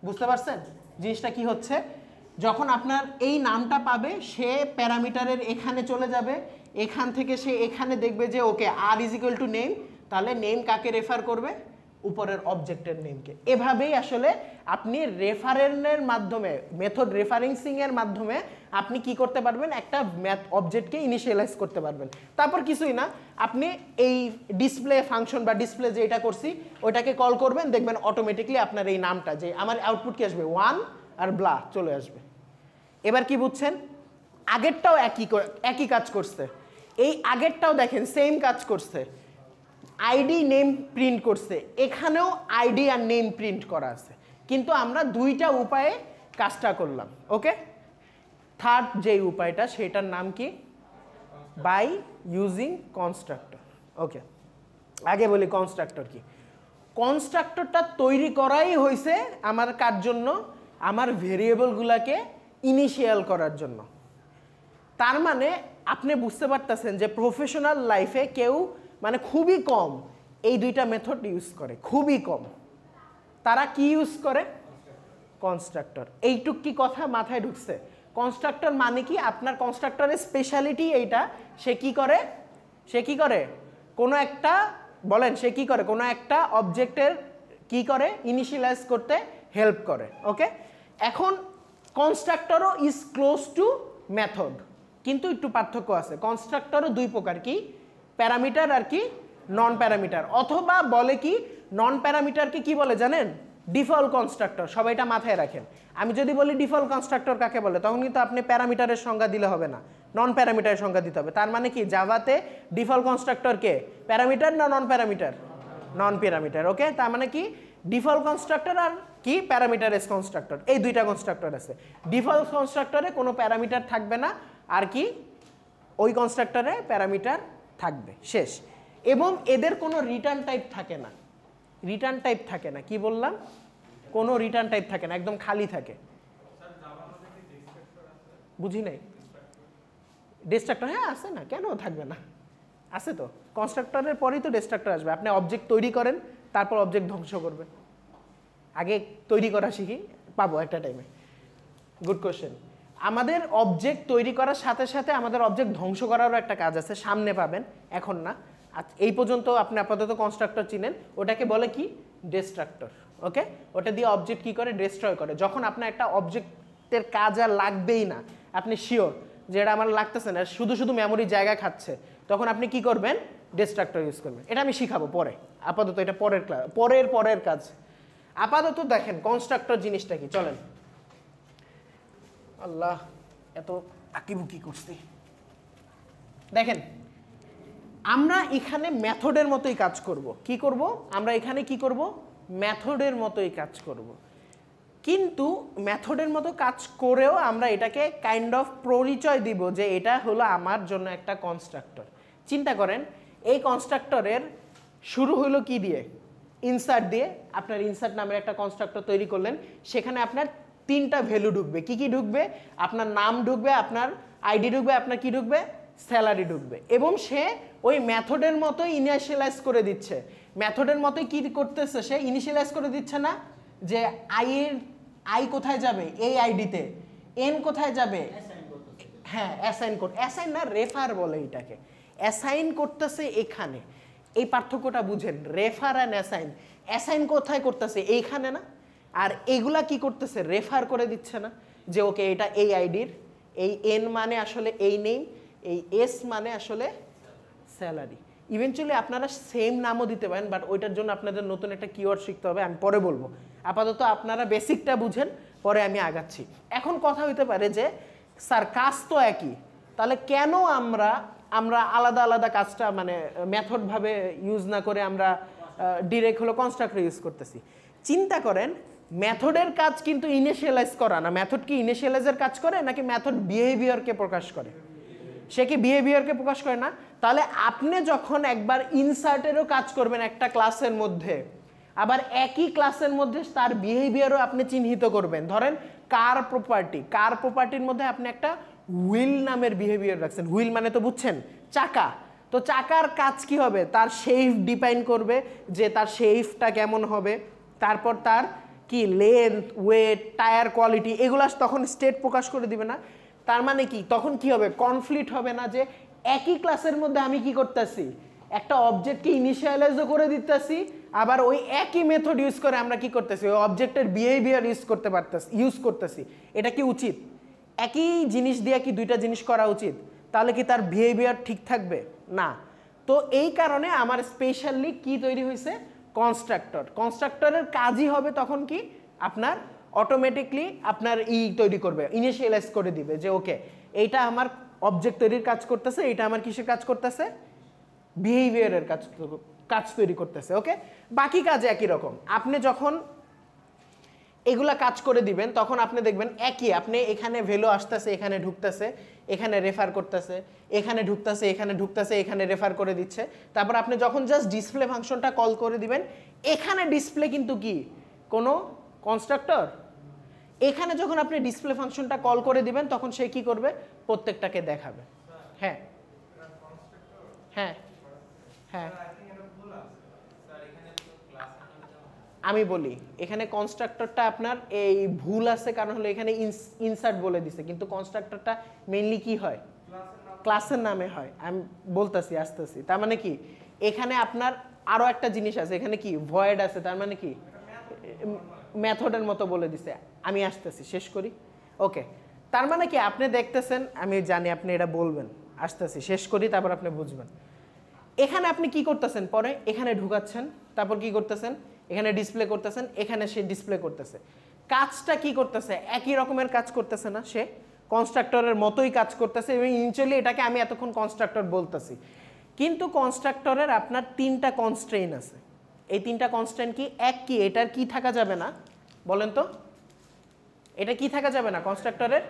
বুঝতে পারছেন জিনিসটা কি হচ্ছে? যখন আপনার এই নামটা পাবে, সে প্যারামিটারের এখানে চলে যাবে, এখান থেকে সে এখানে দেখবে যে ওকে আর ইজ ইকুয়াল টু নেম, তাহলে নেম কাকে রেফার করবে, উপরের অবজেক্টের নেমকে। এভাবেই আসলে আপনি রেফারেন্সের মাধ্যমে, মেথড রেফারেন্সিং এর মাধ্যমে আপনি কি করতে পারবেন, একটা অবজেক্টকে ইনিশিয়ালাইজ করতে পারবেন। তারপর কিছুই না, আপনি এই ডিসপ্লে ফাংশন বা ডিসপ্লে যে এটা করছি ওইটাকে কল করবেন, দেখবেন অটোমেটিকলি আপনার এই নামটা, যে আমার আউটপুট কি আসবে, 1 আর ব্লা চলে আসবে। এবার কি বুঝছেন, আগেরটাও একই কাজ করছে, এই আগেরটাও দেখেন সেম কাজ করছে, আইডি নেম প্রিন্ট করছে, এখানেও আইডি আর নেম প্রিন্ট করা আছে, কিন্তু আমরা দুইটা উপায়ে কাজটা করলাম। ওকে, থার্ড যে উপায়টা সেটার নাম কি, বাই ইউজিং কনস্ট্রাক্টর। ওকে, আগে বলি কনস্ট্রাক্টর কি। কনস্ট্রাক্টরটা তৈরি করাই হয়েছে আমার কার জন্য, আমার ভেরিয়েবলগুলোকে ইনিশিয়াল করার জন্য। তার মানে আপনি বুঝতে পারতেছেন যে প্রফেশনাল লাইফে কেউ মানে খুবই কম এই দুইটা মেথড ইউজ করে, খুবই কম। তারা কি ইউজ করে, কনস্ট্রাক্টর। এইটুক কি কথা মাথায় ঢুকছে? কনস্ট্রাক্টর মানে কি, আপনার কনস্ট্রাক্টরের স্পেশালিটি এইটা, সে কি করে, সে কি করে, কোনো একটা বলেন, সে কি করে, কোনো একটা অবজেক্টের কি করে, ইনিশিয়ালাইজ করতে হেল্প করে। ওকে, এখন কনস্ট্রাক্টরও ইজ ক্লোজ টু মেথড, কিন্তু একটু পার্থক্য আছে। কনস্ট্রাক্টরও দুই প্রকার, কি প্যারামিটার আর কি নন প্যারামিটার, অথবা বলে কি নন প্যারামিটারকে কি বলে জানেন, ডিফল্ট কনস্ট্রাক্টর। সবাই এটা মাথায় রাখেন। আমি যদি বলি ডিফল্ট কনস্ট্রাক্টর কাকে বলে, তখন কিন্তু আপনি প্যারামিটারের সংজ্ঞা দিলে হবে না, নন প্যারামিটারের সংজ্ঞা দিতে হবে। তার মানে কি, জাভাতে ডিফল্ট কনস্ট্রাক্টরকে প্যারামিটার না নন প্যারামিটার, নন প্যারামিটার। ওকে, তার মানে কি ডিফল্ট কনস্ট্রাক্টর আর কি প্যারামিটারেস কনস্ট্রাক্টর, এই দুইটা কনস্ট্রাক্টর আছে। ডিফল্ট কনস্ট্রাক্টরে কোনো প্যারামিটার থাকবে না, আর কি ওই কনস্ট্রাক্টরে প্যারামিটার থাকবে, শেষ। এবং এদের কোনো রিটার্ন টাইপ থাকে না। রিটার্ন টাইপ থাকে না, কি বললাম, কোনো রিটার্ন টাইপ থাকে না, একদম খালি থাকে। বুঝি নাই, ডিস্ট্রাক্টর হ্যাঁ আছে না, কেন থাকবে না, আছে তো। কনস্ট্রাক্টরের পরেই তো ডিস্ট্রাক্টর আসবে। আপনি অবজেক্ট তৈরি করেন, তারপর অবজেক্ট ধ্বংস করবেন। আগে তৈরি করা শিখি, পাবো একটা টাইমে। Good question. আমাদের অবজেক্ট তৈরি করার সাথে সাথে আমাদের অবজেক্ট ধ্বংস করারও একটা কাজ আছে, সামনে পাবেন, এখন না। এই পর্যন্ত আপনি আপাতত কনস্ট্রাক্টর চিনেন, ওটাকে বলে কি, ডিস্ট্রাক্টর। ওকে, ওটা দিয়ে অবজেক্ট কি করে, ডিস্ট্রয় করে। যখন আপনার একটা অবজেক্টের কাজ আর লাগবেই না, আপনি শিওর যে এটা আমার লাগতেছে না, শুধু শুধু মেমোরি জায়গা খাচ্ছে, তখন আপনি কি করবেন, ডিস্ট্রাক্টর ইউজ করবেন। এটা আমি শিখাবো পরে, আপাতত এটা পরের ক্লাস, পরের কাজ। আপাতত দেখেন কনস্ট্রাক্টর জিনিসটা কি, চলেন। আল্লাহ এত আঁকিবুকি করছি। দেখেন আমরা এখানে মেথডের মতোই কাজ করব। কি করব আমরা এখানে, কি করব, মেথডের মতোই কাজ করব। কিন্তু মেথডের মতো কাজ করেও আমরা এটাকে কাইন্ড অফ পরিচয় দিব যে এটা হলো আমার জন্য একটা কনস্ট্রাক্টর। চিন্তা করেন, এই কনস্ট্রাক্টরের শুরু হলো কি দিয়ে, ইনসার্ট দিয়ে। আপনার ইনসার্ট নামের একটা কনস্ট্রাক্টর তৈরি করলেন, সেখানে আপনার 3টা ভ্যালু ঢুকবে। কি কি ঢুকবে, আপনার নাম ঢুকবে, আপনার আইডি ঢুকবে, আপনার কি ঢুকবে, স্যালারি ঢুকবে। এবং সে ওই মেথডের মতোই ইনিশিয়ালাইজ করে দিচ্ছে। মেথডের মতোই কি করতেছে, সে ইনিশিয়ালাইজ করে দিচ্ছে না যে আই কোথায় যাবে, এই আইডিতে, এন কোথায় যাবে, হ্যাঁ অ্যাসাইন কোড, অ্যাসাইন না রেফার বলে এটাকে, অ্যাসাইন করতেছে এখানে। এই পার্থক্যটা বুঝেন, রেফার অ্যান্ড অ্যাসাইন। অ্যাসাইন কোথায় করতেছে, এইখানে না, আর এগুলা কি করতেছে, রেফার করে দিচ্ছে না যে ওকে এটা এই আইডির, এই এন মানে আসলে এই নেম, এই এস মানে আসলে স্যালারি। ইভেনচুয়ালি আপনারা সেম নামও দিতে পারেন, বাট ওইটার জন্য আপনাদের নতুন একটা কিওয়ার্ড শিখতে হবে, আমি পরে বলবো। আপাতত আপনারা বেসিকটা বুঝেন, পরে আমি আগাচ্ছি। এখন কথা হইতে পারে যে স্যার কাজ তো একই, তাহলে কেন আমরা আলাদা আলাদা কাজটা মানে মেথডভাবে ইউজ না করে আমরা ডিরেক্ট হলো কনস্ট্রাক্টর ইউজ করতেছি। চিন্তা করেন, মেথডের কাজ কিন্তু ইনিশিয়ালাইজ করা না। মেথড কি ইনিশিয়ালাইজের কাজ করে, নাকি মেথড বিহেভিয়ারকে প্রকাশ করে? সে কি বিহেভিয়ারকে প্রকাশ করে না? তাহলে আপনি যখন একবার ইনসার্টেরও কাজ করবেন একটা ক্লাসের মধ্যে, আবার একই ক্লাসের মধ্যে তার বিহেভিয়ারও আপনি চিহ্নিত করবেন। ধরেন কার প্রপার্টির মধ্যে আপনি একটা হুইল নামের বিহেভিয়ার রাখছেন। হুইল মানে তো বুঝছেন, চাকা। তো চাকার কাজ কি হবে, তার শেপ ডিফাইন করবে যে তার শেপটা কেমন হবে, তারপর তার কি লেন্থ, ওয়েট, টায়ার কোয়ালিটি, এগুলা তখন স্টেট প্রকাশ করে দিবে না? তার মানে কি, তখন কি হবে, কনফ্লিক্ট হবে না যে একই ক্লাসের মধ্যে আমি কি করতেছি, একটা অবজেক্টকে ইনিশিয়ালাইজও করে দিতেছি, আবার ওই একই মেথড ইউজ করে আমরা কি করতেছি, ওই অবজেক্টের বিহেভিয়ার ইউজ করতেছি। এটা কি উচিত? একই জিনিস দিয়ে কি দুইটা জিনিস করা উচিত? তাহলে কি তার বিহেভিয়ার ঠিক থাকবে না? তো এই কারণে আমার স্পেশালি কি তৈরি হয়েছে, কনস্ট্রাক্টর। কনস্ট্রাক্টরের কাজই হবে তখন কি, আপনার অটোমেটিকলি আপনার তৈরি করবে, ইনিশিয়ালাইজ করে দিবে যে ওকে এইটা আমার অবজেক্ট তৈরির কাজ করতেছে, এটা আমার কিসের কাজ করতেছে, বিহেভিয়ারের কাজ তৈরি করতেছে। ওকে, বাকি কাজ একই রকম। আপনি যখন এগুলা কাজ করে দিবেন তখন আপনি দেখবেন একই, আপনি এখানে ভ্যালু আসতেছে, এখানে ঢুকতেছে, এখানে রেফার করতেছে, এখানে ঢুকতেছে, এখানে ঢুকতেছে, এখানে রেফার করে দিচ্ছে। তারপর আপনি যখন জাস্ট ডিসপ্লে ফাংশনটা কল করে দিবেন, এখানে ডিসপ্লে কিন্তু কি কোনো কনস্ট্রাক্টর। এখানে যখন আপনি ডিসপ্লে ফাংশনটা কল করে দিবেন তখন সে কি করবে, প্রত্যেকটাকে দেখাবে। হ্যাঁ হ্যাঁ হ্যাঁ, আমি বলি এখানে কনস্ট্রাক্টরটা আপনার এই ভুল আছে, কারণ হলো এখানে ইনসার্ট বলে দিছে, কিন্তু কনস্ট্রাক্টরটা মেইনলি কি হয়, ক্লাসের নামে হয়। আমি বলতেছি আসতেছি। তার মানে কি, এখানে আপনার আরো একটা জিনিস আছে, এখানে কি ভয়েড আছে, তার মানে কি মেথডের মতো বলে দিছে। আমি আসতেছি, শেষ করি। ওকে, তার মানে কি আপনি দেখতেছেন, আমি জানি আপনি এটা বলবেন, আসতেছি শেষ করি, তারপর আপনি বুঝবেন। এখানে আপনি কি করতেছেন, পরে এখানে ঢুকাচ্ছেন, তারপর কি করতেছেন, এখানে ডিসপ্লে করতেছেন, এখানে সে ডিসপ্লে করতেছে। কাজটা কি করতেছে, একই রকমের কাজ করতেছে না, সে কনস্ট্রাক্টরের মতোই কাজ করতেছে। এবং ইনিশিয়ালি এটাকে আমি এতক্ষণ কনস্ট্রাক্টর বলতেছি, কিন্তু কনস্ট্রাক্টরের আপনার 3টা কনস্ট্রেইন আছে। এই 3টা কনস্ট্রেইন কি, এক কি, এটার কি থাকা যাবে না বলেন তো, এটা কি থাকা যাবে না কনস্ট্রাক্টরের,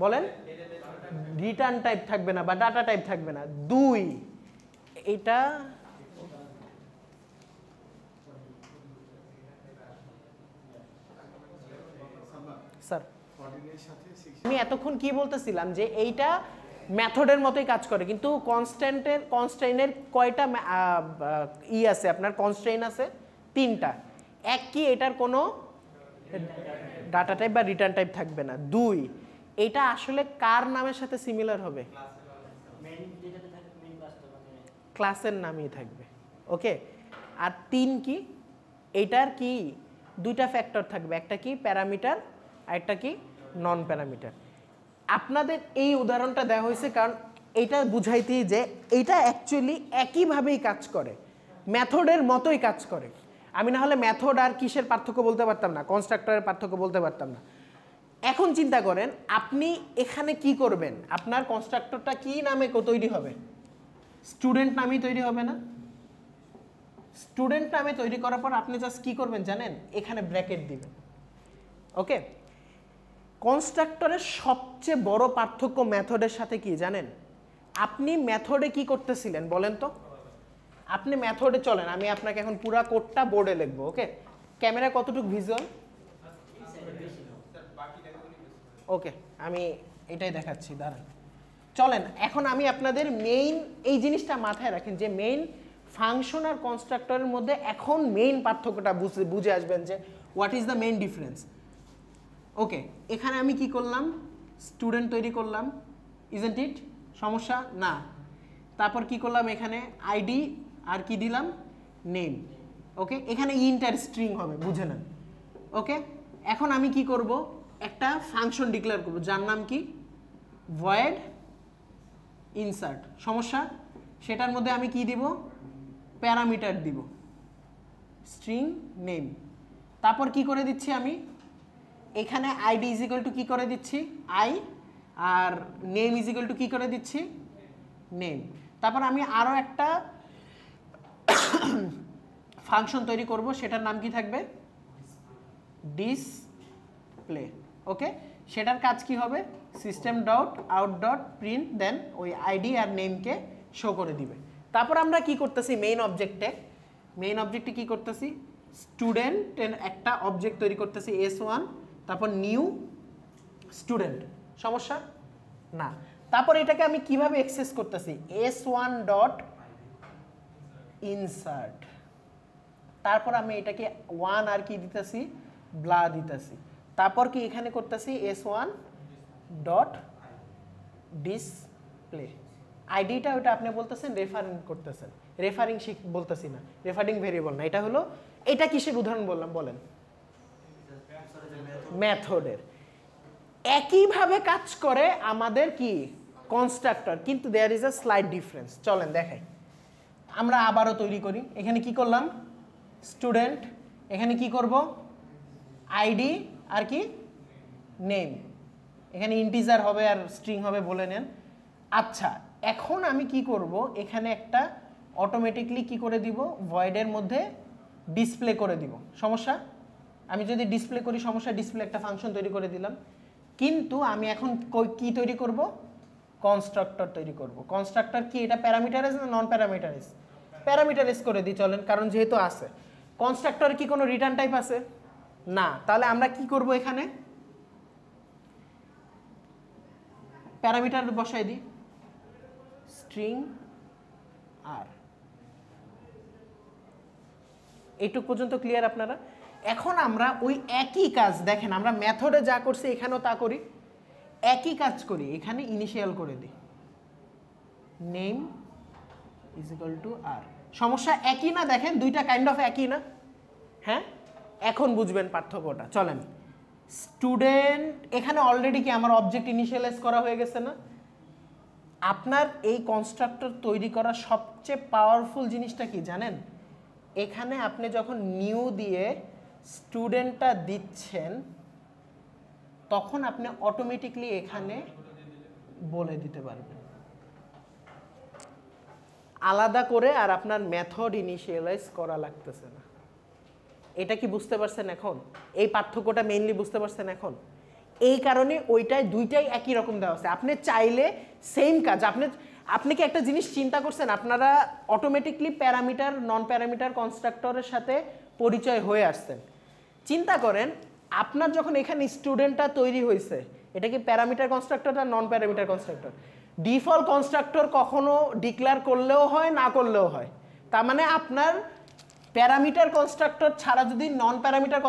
বলেন, রিটার্ন টাইপ থাকবে না বা ডাটা টাইপ থাকবে না। 2, এটা আমি এতক্ষণ কি বলতেছিলাম যে এইটা মেথডের মতোই কাজ করে, কিন্তু কনস্ট্রেইনের কয়টা আছে আপনার কনস্ট্রেইন আছে 3টা। এক কি এটার কোনো ডাটা টাইপ বা রিটার্ন টাইপ থাকবে না। 2 এটা আসলে কার নামের সাথে সিমিলার হবে? ক্লাসের নামই থাকবে। ওকে, আর 3 কি এটার কি 2টা ফ্যাক্টর থাকবে, একটা কি প্যারামিটার আর একটা কি নন প্যারামিটার। আপনাদের এই উদাহরণটা দেওয়া হয়েছে কারণ এটা বুঝাইতেই যে এটা অ্যাকচুয়ালি একইভাবেই কাজ করে, মেথডের মতোই কাজ করে। আমি না হলে মেথড আর কিসের পার্থক্য বলতে পারতাম না, কনস্ট্রাক্টরের পার্থক্য বলতে পারতাম না। এখন চিন্তা করেন আপনি এখানে কি করবেন, আপনার কনস্ট্রাক্টরটা কি নামে তৈরি হবে? স্টুডেন্ট নামেই তৈরি হবে না? স্টুডেন্ট নামে তৈরি করার পর আপনি জাস্ট কি করবেন জানেন? এখানে ব্র্যাকেট দিবেন। ওকে, কনস্ট্রাক্টরের সবচেয়ে বড় পার্থক্য মেথডের সাথে কি জানেন? আপনি মেথডে কি করতেছিলেন বলেন তো? আপনি মেথডে চলেন, আমি আপনাকে এখন পুরো কোডটা বোর্ডে লিখবো। ওকে, ক্যামেরা কতটুকু ভিজুয়াল? ওকে, আমি এটাই দেখাচ্ছি, দাঁড়ান। চলেন এখন আমি আপনাদের মেইন এই জিনিসটা মাথায় রাখেন যে মেইন ফাংশন আর কনস্ট্রাক্টরের মধ্যে এখন মেইন পার্থক্যটা বুঝে আসবেন যে what is the main difference. Okay, এখানে আমি কি করলাম? স্টুডেন্ট তৈরি করলাম, ইজন্ট ইট? সমস্যা না। তারপর কি করলাম? এখানে আইডি আর কি দিলাম? নেম। ওকে, এখানে ইন্টার স্ট্রিং হবে, বুঝে নেন। ওকে, এখন আমি কি করব? একটা ফাংশন ডিক্লেয়ার করব যার নাম কি ভয়েড ইনসার্ট। সমস্যা? সেটার মধ্যে আমি কি দিব? প্যারামিটার দিব, স্ট্রিং নেম। তারপর কি করে দিচ্ছি আমি? এখানে আইডি ইজ ইকুয়াল টু কি করে দিচ্ছি? আই, আর নেম ইজ ইকুয়াল টু কি করে দিচ্ছি? নেম। তারপর আমি আরও একটা ফাংশন তৈরি করব, সেটার নাম কি থাকবে? ডিসপ্লে। ওকে, সেটার কাজ কি হবে? System dot out dot print, then ওই আইডি আর নেমকে শো করে দিবে। তারপর আমরা কি করতেছি মেইন অবজেক্টে কি করতেছি? স্টুডেন্টের একটা অবজেক্ট তৈরি করতেছি S1, তারপর নিউ স্টুডেন্ট। সমস্যা না। তারপর এটাকে আমি কিভাবে অ্যাক্সেস করতেছি? S1 dot insert. তারপর আমি এটাকে 1 আর কি দিতেছি? ব্লা দিতেছি। তারপর কি এখানে করতেছি? S1 dot display. আইডিটা ওটা আপনি বলতেছেন রেফারিং করতেছেন, রেফারিং বলতেছি না, রেফারিং ভেরিয়েবল না। এটা হলো, এটা কিসের উদাহরণ বললাম বলেন? মেথডের। একইভাবে কাজ করে আমাদের কি কনস্ট্রাক্টর, কিন্তু there is a slight difference. চলেন দেখাই। আমরা আবারও তৈরি করি। এখানে কি করলাম? স্টুডেন্ট। এখানে কি করব? আইডি আর কি নেম। এখানে ইন্টিজার হবে আর স্ট্রিং হবে, বলে নেন। আচ্ছা, এখন আমি কি করব? এখানে একটা অটোমেটিকলি কি করে দিব? ভয়েডের মধ্যে ডিসপ্লে করে দিব। সমস্যা? আমি যদি ডিসপ্লে করি সমস্যা? ডিসপ্লে একটা ফাংশন তৈরি করে দিলাম, কিন্তু আমি এখন কি তৈরি করব? কনস্ট্রাক্টর তৈরি করব। কনস্ট্রাক্টর কি এটা প্যারামিটারাইজ না নন প্যারামিটারাইজ? প্যারামিটারাইজ করে দিই চলেন, কারণ যেহেতু আছে। কনস্ট্রাক্টর কি কোনো রিটার্ন টাইপ আছে? না। তাহলে আমরা কি করব? এখানে প্যারামিটার বসাই দিই, স্ট্রিং আর। এইটুক পর্যন্ত ক্লিয়ার আপনারা? এখন আমরা ওই একই কাজ দেখেন, আমরা মেথডে যা করছি এখানেও তা করি, একই কাজ করি। এখানে ইনিশিয়াল করে দিই, নেম ইজ ইকুয়াল টু আর। সমস্যা একই না? দেখেন দুইটা কাইন্ড অফ একই না? হ্যাঁ, এখন বুঝবেন পার্থক্যটা। চলেন, স্টুডেন্ট এখানে অলরেডি কি আমার অবজেক্ট ইনিশিয়ালাইজ করা হয়ে গেছে না? আপনার এই কনস্ট্রাক্টর তৈরি করা সবচেয়ে পাওয়ারফুল জিনিসটা কি জানেন? এখানে আপনি যখন নিউ দিয়ে স্টুডেন্টটা দিচ্ছেন তখন আপনি অটোমেটিকলি এখানে বলে দিতে পারবেন আলাদা করে, আর আপনার মেথড ইনিশিয়ালাইজ করা লাগতেছে না। এটা কি বুঝতে পারছেন এখন? এই পার্থক্যটা মেইনলি বুঝতে পারছেন এখন? এই কারণে ওইটাই দুইটাই একই রকম দেওয়া আছে। আপনি চাইলে সেম কাজ, আপনি কি একটা জিনিস চিন্তা করছেন? আপনারা অটোমেটিকলি প্যারামিটার নন প্যারামিটার কনস্ট্রাক্টরের সাথে পরিচয় হয়ে আসছেন। চিন্তা করেন আপনার যখন এখানে স্টুডেন্টটা তৈরি হয়েছে, এটা কি প্যারামিটার কনস্ট্রাক্টর না নন প্যারামিটার কনস্ট্রাক্টর? ডিফল্ট কনস্ট্রাক্টর কখনো ডিক্লেয়ার করলেও হয়, না করলেও হয়। তার মানে আপনার প্যারামিটার কনস্ট্রাক্টর ছাড়া যদি নন প্যারামিটার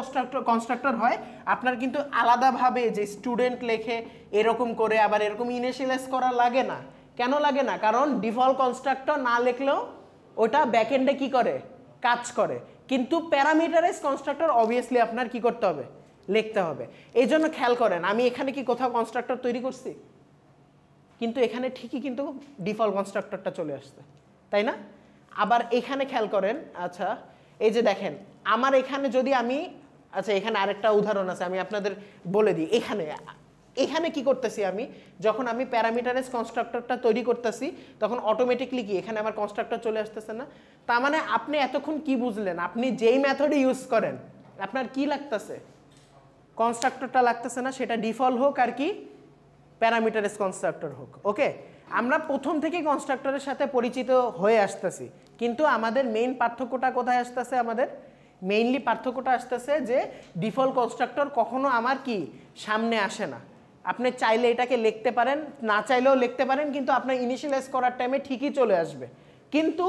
কনস্ট্রাক্টর হয়, আপনার কিন্তু আলাদাভাবে যে স্টুডেন্ট লেখে এরকম করে আবার এরকম ইনিশিয়ালাইজ করা লাগে না। কেন লাগে না? কারণ ডিফল্ট কনস্ট্রাক্টর না লিখলেও ওটা ব্যাকএন্ডে কি করে, কাজ করে। কিন্তু প্যারামিটারাইজ কনস্ট্রাক্টর অবভিয়াসলি আপনার কি করতে হবে, লিখতে হবে। এই জন্য খেয়াল করেন, আমি এখানে কি কোথাও কনস্ট্রাক্টর তৈরি করছি? কিন্তু এখানে ঠিকই কিন্তু ডিফল্ট কনস্ট্রাক্টরটা চলে আসছে, তাই না? আবার এখানে খেয়াল করেন, আচ্ছা এই যে দেখেন আমার এখানে যদি আমি, আচ্ছা এখানে আরেকটা উদাহরণ আছে, আমি আপনাদের বলে দিই। এখানে কি করতেছি আমি, যখন আমি প্যারামিটারাইজ কনস্ট্রাক্টরটা তৈরি করতেছি তখন অটোমেটিকলি কি এখানে আমার কনস্ট্রাক্টর চলে আসতেছে না? তার মানে আপনি এতক্ষণ কি বুঝলেন, আপনি যেই মেথডে ইউজ করেন আপনার কি লাগতেছে, কনস্ট্রাক্টরটা লাগতেছে না, সেটা ডিফল্ট হোক আর কি প্যারামিটারাইজ কনস্ট্রাক্টর হোক। ওকে, আমরা প্রথম থেকে কনস্ট্রাক্টরের সাথে পরিচিত হয়ে আসতেছি, কিন্তু আমাদের মেইন পার্থক্যটা কোথায় আসতেছে? আমাদের মেইনলি পার্থক্যটা আসতেছে যে ডিফল্ট কনস্ট্রাক্টর কখনো আমার কি সামনে আসে না। আপনি চাইলে এটাকে লিখতে পারেন, না চাইলেও লিখতে পারেন, কিন্তু আপনার ইনিশিয়ালাইজ করার টাইমে ঠিকই চলে আসবে। কিন্তু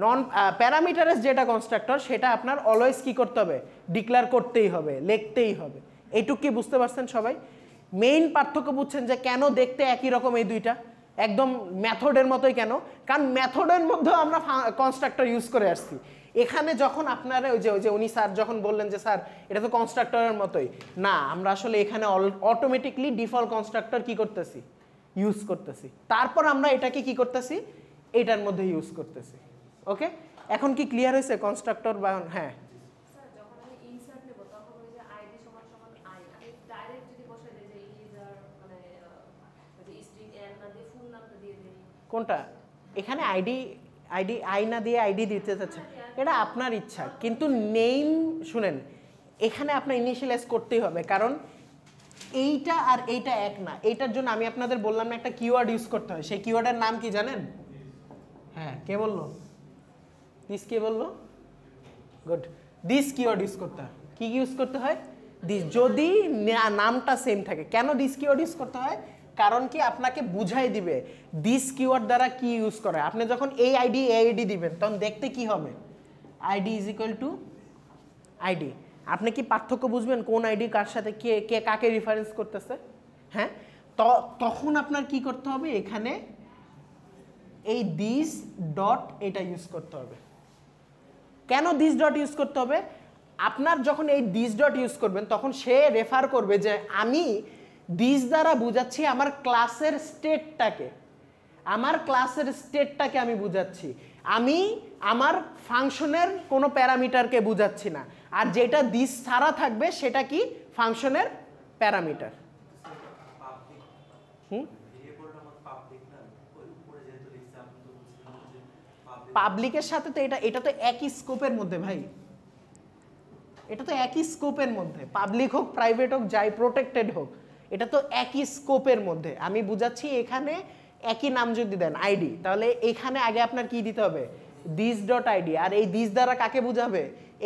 নন প্যারামিটারাইজ যেটা কনস্ট্রাক্টর, সেটা আপনার অলওয়েজ কি করতে হবে, ডিক্লেয়ার করতেই হবে, লিখতেই হবে। এইটুক কি বুঝতে পারছেন সবাই? মেইন পার্থক্য বুঝছেন যে কেন দেখতে একই রকম এই দুইটা, একদম মেথডের মতোই কেন? কারণ মেথডের মধ্যেও আমরা কনস্ট্রাক্টর ইউজ করে আসছি। এখানে যখন আপনারা ওই যে উনি স্যার যখন বললেন যে স্যার এটা তো কনস্ট্রাক্টরের মতোই, না, আমরা আসলে এখানে অটোমেটিকলি ডিফল্ট কনস্ট্রাক্টর কি করতেছি, ইউজ করতেছি। তারপর আমরা এটাকে কি করতেছি, এটার মধ্যে ইউজ করতেছি। ওকে, এখন কি ক্লিয়ার হয়েছে কনস্ট্রাক্টর? বা হ্যাঁ, কোনটা? এখানে আই না দিয়ে আইডি দিতে চাচ্ছেন, এটা আপনার ইচ্ছা। কিন্তু নেম শুনেন, এখানে আপনার ইনিশিয়ালাইজ করতেই হবে, কারণ এইটা আর এইটা এক না। এইটার জন্য আমি আপনাদের বললাম না একটা কিওয়ার্ড ইউজ করতে হয়, সেই কিওয়ার্ডের নাম কি জানেন? হ্যাঁ, কে বললো? দিস কে বললো? গুড, দিস কিওয়ার্ড ইউজ করতে হয়। কি ইউজ করতে হয়? দিস, যদি নামটা সেম থাকে। কেন দিস কিওয়ার্ড ইউজ করতে হয়? কারণ কি আপনাকে বুঝাই দিবে দিস কিওয়ার্ড দ্বারা কি ইউজ করে। আপনি যখন এই আইডি দিবেন তখন দেখতে কি হবে, ID is equal two ID. আপনি কি পার্থক্য বুঝবেন কোন আইডি কার সাথে কে কাকে রেফারেন্স করতেছে? হ্যাঁ, তখন আপনার কি করতে হবে, এখানে এই দিস ডট এটা ইউজ করতে হবে। কেন দিস ডট ইউজ করতে হবে? আপনার যখন এই দিস ডট ইউজ করবেন তখন সে রেফার করবে যে আমি দিস দ্বারা বুঝাচ্ছি আমার ক্লাসের স্টেটটাকে, আমি বুঝাচ্ছি, আমি আমার ফাংশনের কোনো প্যারামিটারকে বুঝাচ্ছি না। আর যেটা দিস ছাড়া থাকবে সেটা কি ফাংশনের প্যারামিটার। পাবলিকের সাথে তো এটা তো একই স্কোপের মধ্যে ভাই, এটা তো একই স্কোপের মধ্যে। পাবলিক হোক, প্রাইভেট হোক, যাই প্রোটেক্টেড হোক, এটা তো একই স্কোপের মধ্যে। আমি বুঝাচ্ছি এখানে একই নাম যদি দেন আইডি, তাহলে এখানে আগে আপনার কি দিতে হবে, দিস ডট আইডি। আর এই দিস দ্বারা কাকে বুঝাবে?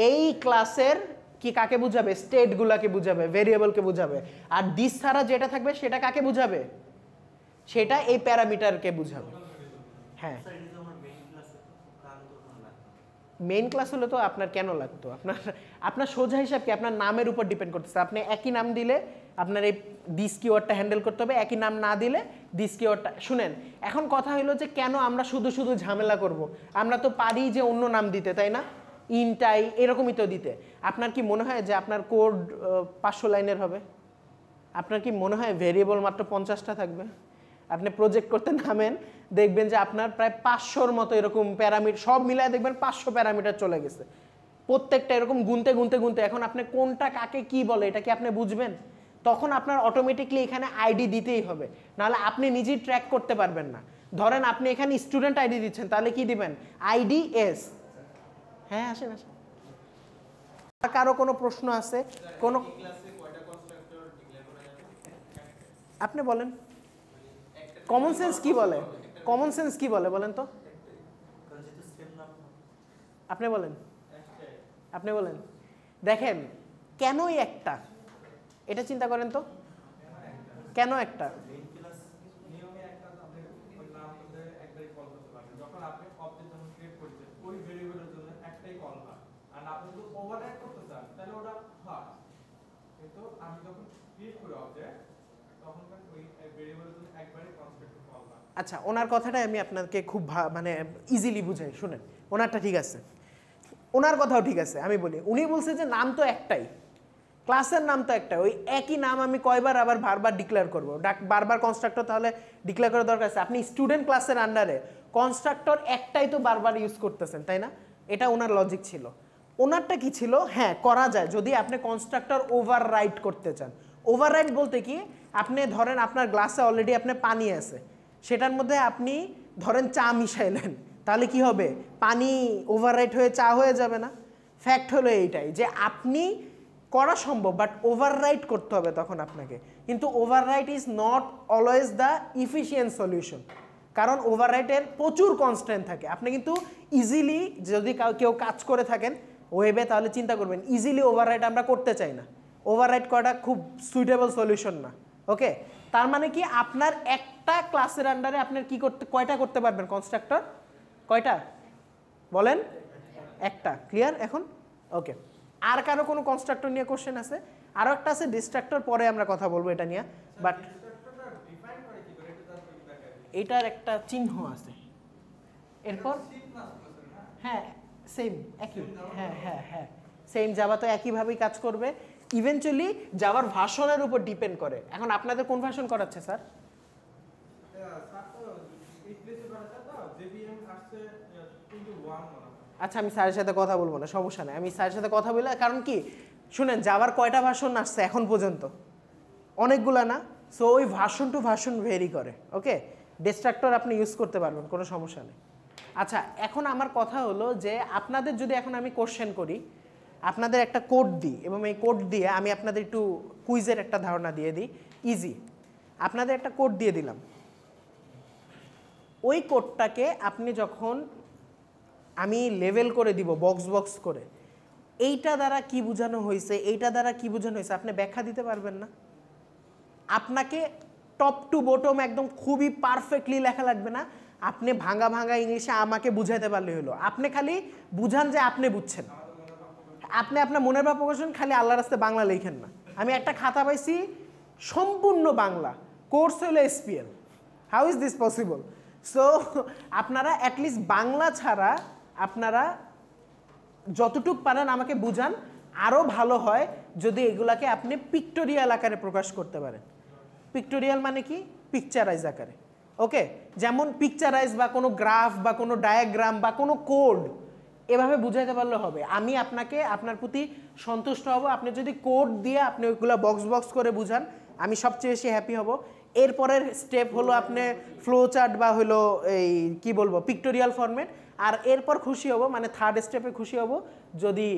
এই ক্লাসের কি কাকে বুঝাবে? স্টেটগুলোকে বুঝাবে, ভেরিয়েবলকে বুঝাবে। আর দিস ছাড়া যেটা থাকবে সেটা কাকে বুঝাবে? সেটা এই প্যারামিটারকে বুঝাবে। হ্যাঁ, মেইন ক্লাস হলে তো আপনার কেন লাগতো? আপনার সোজা হিসাব কি আপনার নামের উপর ডিপেন্ড করতেছে। আপনি একই নাম দিলে আপনার এই দিস কিওয়ার্ডটা হ্যান্ডেল করতে হবে, একই নাম না দিলে দিস কিওয়ার্ডটা। শুনেন, এখন কথা হলো যে কেন আমরা শুধু ঝামেলা করব? আমরা তো পারি যে অন্য নাম দিতে, তাই না? ইনটাই এরকমই তো দিতে। আপনার কি মনে হয় যে আপনার কোড 500 লাইনের হবে? আপনার কি মনে হয় ভেরিয়েবল মাত্র 50টা থাকবে? আপনি প্রজেক্ট করতে নামেন, দেখবেন যে আপনার প্রায় 500-র মতো এরকম প্যারামিটার, সব মিলায় দেখবেন 500 প্যারামিটার চলে গেছে। প্রত্যেকটা এরকম গুনতে এখন আপনি কোনটা কাকে কি বলে এটা কি আপনি বুঝবেন? তখন আপনার অটোমেটিকলি এখানে আইডি দিতেই হবে, নাহলে আপনি নিজেই ট্র্যাক করতে পারবেন না। ধরেন আপনি এখানে স্টুডেন্ট আইডি দিচ্ছেন, তাহলে কি দিবেন? ID S. হ্যাঁ, আসেন। কারো কোনো প্রশ্ন আছে? কোনো আপনি বলেন। কমন সেন্স কি বলে? কমন সেন্স কি বলে বলেন তো? আপনি বলেন। দেখেন, কেনই একটা এটা চিন্তা করেন তো, কেন একটা? আচ্ছা, ওনার কথাটা আমি আপনাকে খুব মানে ইজিলি বুঝাই, শুনেন। ওনারটা ঠিক আছে, ওনার কথাও ঠিক আছে, আমি বলি। উনি বলছে যে নাম তো একটাই, ক্লাসের নাম তো একটা, ওই একই নাম আমি কয়বার আবার বারবার ডিক্লেয়ার করবো? বারবার কনস্ট্রাক্টর তাহলে ডিক্লেয়ার করার দরকার আছে? আপনি স্টুডেন্ট ক্লাসের আন্ডারে কনস্ট্রাক্টর একটাই তো বারবার ইউজ করতেছেন, তাই না? এটা ওনার লজিক ছিল। ওনারটা কি ছিল? হ্যাঁ, করা যায় যদি আপনি কনস্ট্রাক্টর ওভাররাইড করতে চান। ওভাররাইড বলতে কি, আপনি ধরেন আপনার গ্লাসে অলরেডি আপনার পানি আছে, সেটার মধ্যে আপনি ধরেন চা মিশাইলেন, তাহলে কি হবে? পানি ওভাররাইড হয়ে চা হয়ে যাবে না? ফ্যাক্ট হলো এইটাই যে আপনি করা সম্ভব, বাট ওভাররাইড করতে হবে তখন আপনাকে। কিন্তু override is not always the efficient solution, কারণ ওভাররাইটের প্রচুর কনস্ট্যান্ট থাকে। আপনি কিন্তু ইজিলি যদি কেউ কাজ করে থাকেন ওয়েবে, তাহলে চিন্তা করবেন ইজিলি ওভাররাইড আমরা করতে চাই না। ওভাররাইড করাটা খুব সুইটেবল সলিউশন না। ওকে, তার মানে কি আপনার একটা ক্লাসের আন্ডারে আপনার কি করতে, কয়টা করতে পারবেন কনস্ট্রাক্টর? কয়টা বলেন? একটা। ক্লিয়ার এখন? ওকে, আর কারো কোনো কনস্ট্রাক্টর নিয়ে কোশ্চেন আছে? আরও একটা আছে ডিস্ট্রাক্টর, পরে আমরা কথা বলবো এটা নিয়ে। বাট এটার একটা চিহ্ন আছে, এরপর হ্যাঁ সেম একই, হ্যাঁ হ্যাঁ হ্যাঁ সেম, জাভা তো একইভাবেই কাজ করবে। ইভেনচুয়ালি জাভার ভার্সনের উপর ডিপেন্ড করে। এখন আপনাদের কোন ভার্সন করাচ্ছে স্যার? আচ্ছা, আমি স্যারের সাথে কথা বলবো না, সমস্যা নেই, আমি স্যারের সাথে কথা বলি। কারণ কি, শুনেন, জাভার কয়টা ভার্সন আসছে এখন পর্যন্ত? অনেকগুলা না? সো ওই ভার্সন টু ভার্সন ভেরি করে। ওকে, ডিস্ট্রাক্টর আপনি ইউজ করতে পারবেন, কোনো সমস্যা নেই। আচ্ছা, এখন আমার কথা হলো যে আপনাদের যদি এখন আমি কোশ্চেন করি, আপনাদের একটা কোড দিই, এবং এই কোড দিয়ে আমি আপনাদের একটু কুইজের একটা ধারণা দিয়ে দিই, ইজি। আপনাদের একটা কোড দিয়ে দিলাম, ওই কোডটাকে আপনি যখন আমি লেভেল করে দিব বক্স বক্স করে, এইটা দ্বারা কি বোঝানো হয়েছে, এইটা দ্বারা কি বোঝানো হয়েছে, আপনি ব্যাখ্যা দিতে পারবেন না। আপনাকে টপ টু বটম একদম খুবই পারফেক্টলি লেখা লাগবে না, আপনি ভাঙা ভাঙা ইংলিশে আমাকে বুঝাইতে পারলে হলো। আপনি খালি বুঝান যে আপনি বুঝছেন, আপনি আপনার মনের ভাব প্রকাশন, খালি আল্লাহর রাস্তায় বাংলা লেখেন না। আমি একটা খাতা পাইছি সম্পূর্ণ বাংলা, কোর্স হলো SPL, how is this possible? So আপনারা অ্যাটলিস্ট বাংলা ছাড়া আপনারা যতটুক পারেন আমাকে বুঝান। আরও ভালো হয় যদি এগুলাকে আপনি পিক্টোরিয়াল আকারে প্রকাশ করতে পারেন। পিক্টোরিয়াল মানে কি? পিকচারাইজ আকারে। ওকে, যেমন পিকচারাইজ বা কোনো গ্রাফ বা কোনো ডায়াগ্রাম বা কোনো কোড এভাবে বুঝাইতে পারলে হবে। আমি আপনাকে আপনার প্রতি সন্তুষ্ট হব। আপনি যদি কোড দিয়ে আপনি ওইগুলো বক্স বক্স করে বুঝান, আমি সবচেয়ে বেশি হ্যাপি হব। এরপরের স্টেপ হলো আপনি ফ্লো চার্ট বা হলো এই কি বলবো পিক্টোরিয়াল ফরম্যাট। আর এরপর খুশি হব, মানে থার্ড স্টেপে খুশি হব যদি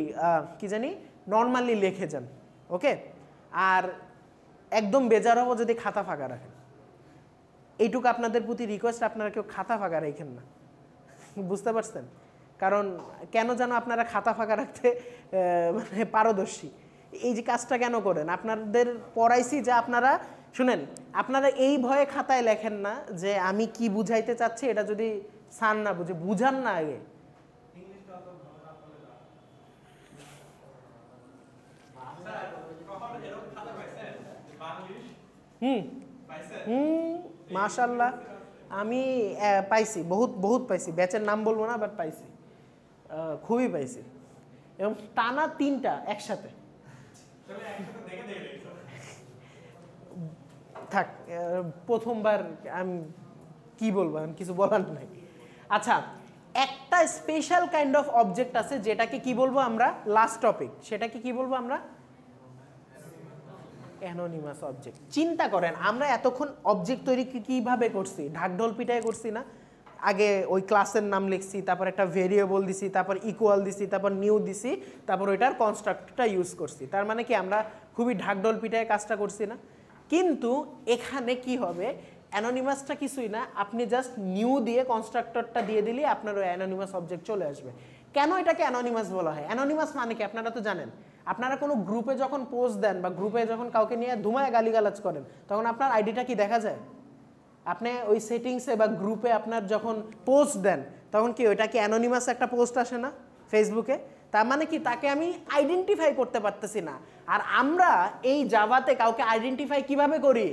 কি জানি নর্মালি লিখে যান। ওকে, আর একদম বেজার হব যদি খাতা ফাঁকা রাখেন। এইটুকু আপনাদের প্রতি রিকোয়েস্ট, আপনারা কেউ খাতা ফাঁকা রাখেন না, বুঝতে পারছেন? কারণ কেন যেন আপনারা খাতা ফাঁকা রাখতে মানে পারদর্শী। এই যে কাজটা কেন করেন? আপনাদের পড়াইছি যে আপনারা শুনেন, আপনারা এই ভয়ে খাতায় লেখেন না যে আমি কি বুঝাইতে চাচ্ছি, এটা যদি সান না বুঝে বুঝান না আগে। মাশাআল্লাহ, আমি পাইছি, বহুত বহুত পাইছি। ব্যাচের নাম বলবো না, বাট পাইছি, খুবই পাইছি, এবং টানা 3টা একসাথে। থাক, প্রথমবার আমি কি বলবো, আমি কিছু বলার নাই। আচ্ছা, একটা স্পেশাল কাইন্ড অফ অবজেক্ট আছে যেটাকে কি বলবো আমরা, লাস্ট টপিক, সেটাকে কি বলবো আমরা? Anonymous object. চিন্তা করেন আমরা এতক্ষণ অবজেক্ট তৈরি কিভাবে করছি? ঢাকঢোল পিটায় করছি না? আগে ওই ক্লাসের নাম লিখছি, তারপর একটা ভেরিয়েবল দিছি, তারপর ইকুয়াল দিছি, তারপর নিউ দিছি, তারপর ওইটার কনস্ট্রাক্টরটা ইউজ করছি। তার মানে কি আমরা খুবই ঢাকঢোল পিটায় কাজটা করছি না? কিন্তু এখানে কি হবে, অ্যানোনিমাসটা কিছুই না, আপনি জাস্ট নিউ দিয়ে কনস্ট্রাক্টরটা দিয়ে দিলে আপনার ওই অ্যানোনিমাস অবজেক্ট চলে আসবে। কেন এটাকে অ্যানোনিমাস বলা হয়? অ্যানোনিমাস মানে কি আপনারা তো জানেন। আপনারা কোনো গ্রুপে যখন পোস্ট দেন বা গ্রুপে যখন কাউকে নিয়ে ধুমায় গালিগালাজ করেন তখন আপনার আইডিটা কি দেখা যায়? আপনি ওই সেটিংসে বা গ্রুপে আপনার যখন পোস্ট দেন তখন কি ওইটা কি অ্যানোনিমাস একটা পোস্ট আসে না ফেসবুকে? তার মানে কি তাকে আমি আইডেন্টিফাই করতে পারতেছি না। আর আমরা এই জাভাতে কাউকে আইডেন্টিফাই কিভাবে করি?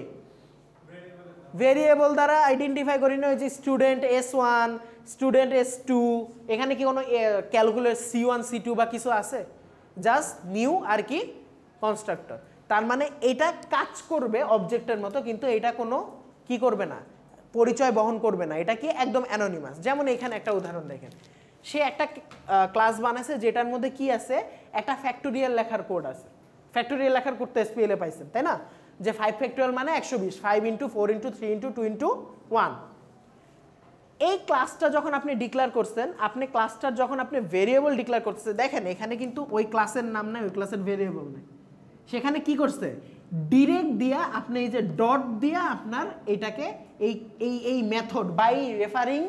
ভেরিয়েবল দ্বারা আইডেন্টিফাই করি না। ওই যে স্টুডেন্ট S1, স্টুডেন্ট S2, এখানে কি কোনো ক্যালকুলেট C1 C2 বা কিছু আছে? জাস্ট নিউ আর কি কনস্ট্রাক্টর। তার মানে এটা কাজ করবে অবজেক্টের মতো, কিন্তু এটা কোনো কি করবে না, পরিচয় বহন করবে না। এটা কি একদম অ্যানোনিমাস। যেমন এখানে একটা উদাহরণ দেখেন, সে একটা ক্লাস বানাইছে যেটার মধ্যে কি আছে, একটা ফ্যাক্টোরিয়াল লেখার কোড আছে। ফ্যাক্টোরিয়াল লেখার কোড তো SQL এ পাইছেন, তাই না? যে 5 ফ্যাক্টোরিয়াল মানে 120, 5 × 4 × 3 × 2 × 1। এই ক্লাসটা যখন আপনি ডিক্লেয়ার করছেন, আপনি ক্লাসটার যখন আপনি ভেরিয়েবল ডিক্লেয়ার করতেছেন, দেখেন এখানে কিন্তু ওই ক্লাসের নাম নাই, ওই ক্লাসের ভেরিয়েবল নাই। সেখানে কি করছে, ডিরেক্ট দিয়া আপনি এই যে ডট দিয়া আপনার এটাকে এই এই এই মেথড বাই রেফারিং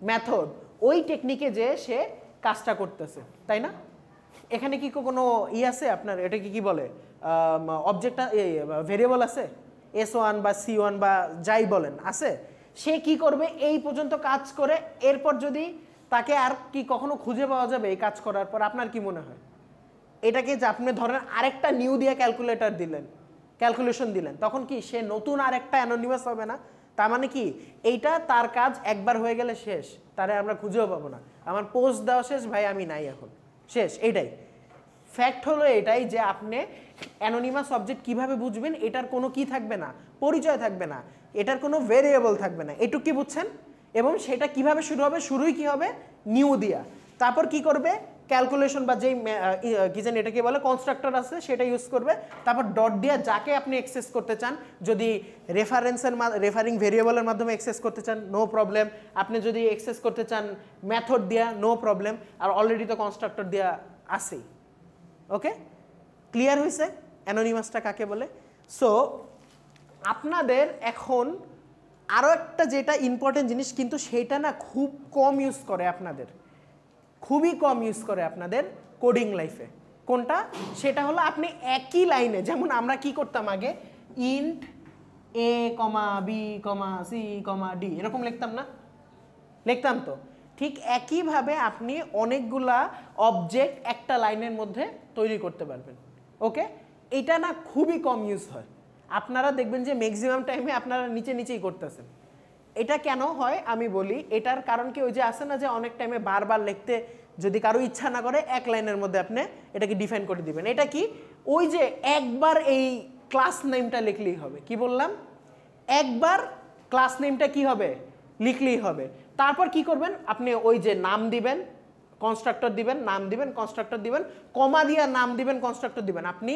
মেথড ওই টেকনিকে যে সে কাজটা করতেছে, তাই না? এখানে কি কোনো আছে আপনার, এটাকে কি বলে, অবজেক্ট ভেরিয়েবল আছে, S1 বা C1 বা যাই বলেন আছে। সে কি করবে, এই পর্যন্ত কাজ করে এরপর যদি তাকে আর কি কখনো খুঁজে পাওয়া যাবে এই কাজ করার পর? আপনার কি মনে হয়? এটাকে যে আপনি ধরেন আরেকটা নিউ দিয়ে ক্যালকুলেটর দিলেন, ক্যালকুলেশন দিলেন, তখন কি সে নতুন আরেকটা অ্যানোনিমাস হবে না? তার মানে কি এইটা তার কাজ একবার হয়ে গেলে শেষ, তারে আমরা খুঁজেও পাবো না। আমার পোস্ট দেওয়া শেষ, ভাই আমি নাই এখন, শেষ। এইটাই ফ্যাক্ট, হলো এটাই যে আপনি অ্যানোনিমাস অবজেক্ট কিভাবে বুঝবেন, এটার কোনো কি থাকবে না, পরিচয় থাকবে না, এটার কোনো ভেরিয়েবল থাকবে না, এটুকু কি বুঝছেন? এবং সেটা কিভাবে শুরু হবে, শুরুই কি হবে, নিউ দিয়া। তারপর কি করবে, ক্যালকুলেশন বা যেই কি জানি এটাকে বলে কনস্ট্রাক্টর আছে সেটা ইউজ করবে। তারপর ডট দিয়া যাকে আপনি অ্যাক্সেস করতে চান, যদি রেফারিং ভেরিয়েবলের মাধ্যমে অ্যাক্সেস করতে চান, নো প্রবলেম। আপনি যদি অ্যাক্সেস করতে চান মেথড দিয়া, নো প্রবলেম। আর অলরেডি তো কনস্ট্রাক্টর দিয়া আছেই। ওকে, ক্লিয়ার হয়েছে অ্যানোনিমাসটা কাকে বলে? সো আপনাদের এখন আরও একটা যেটা ইম্পর্টেন্ট জিনিস, কিন্তু সেটা না খুব কম ইউজ করে আপনাদের, খুবই কম ইউজ করে আপনাদের কোডিং লাইফে। কোনটা? সেটা হলো আপনি একই লাইনে, যেমন আমরা কি করতাম আগে, int A, B, C, D এরকম লিখতাম না? লিখতাম তো। ঠিক একইভাবে আপনি অনেকগুলা অবজেক্ট একটা লাইনের মধ্যে তৈরি করতে পারবেন। ওকে, এটা না খুবই কম ইউজ হয়। আপনারা দেখবেন যে ম্যাক্সিমাম টাইমে আপনারা নিচেই করতেছেন। এটা কেন হয় আমি বলি। এটার কারণ কি, ওই যে আছে না যে অনেক টাইমে বারবার লিখতে যদি কারো ইচ্ছা না করে এক লাইনের মধ্যে আপনি এটাকে ডিফাইন করে দিবেন। এটা কি, ওই যে একবার এই ক্লাস নেমটা লিখলেই হবে। কি বললাম? একবার ক্লাস নেমটা কি হবে, লিখলেই হবে। তারপর কি করবেন, আপনি ওই যে নাম দিবেন, কনস্ট্রাক্টর দিবেন, নাম দিবেন, কনস্ট্রাক্টর দিবেন, কমা দিয়া নাম দিবেন, কনস্ট্রাক্টর দিবেন। আপনি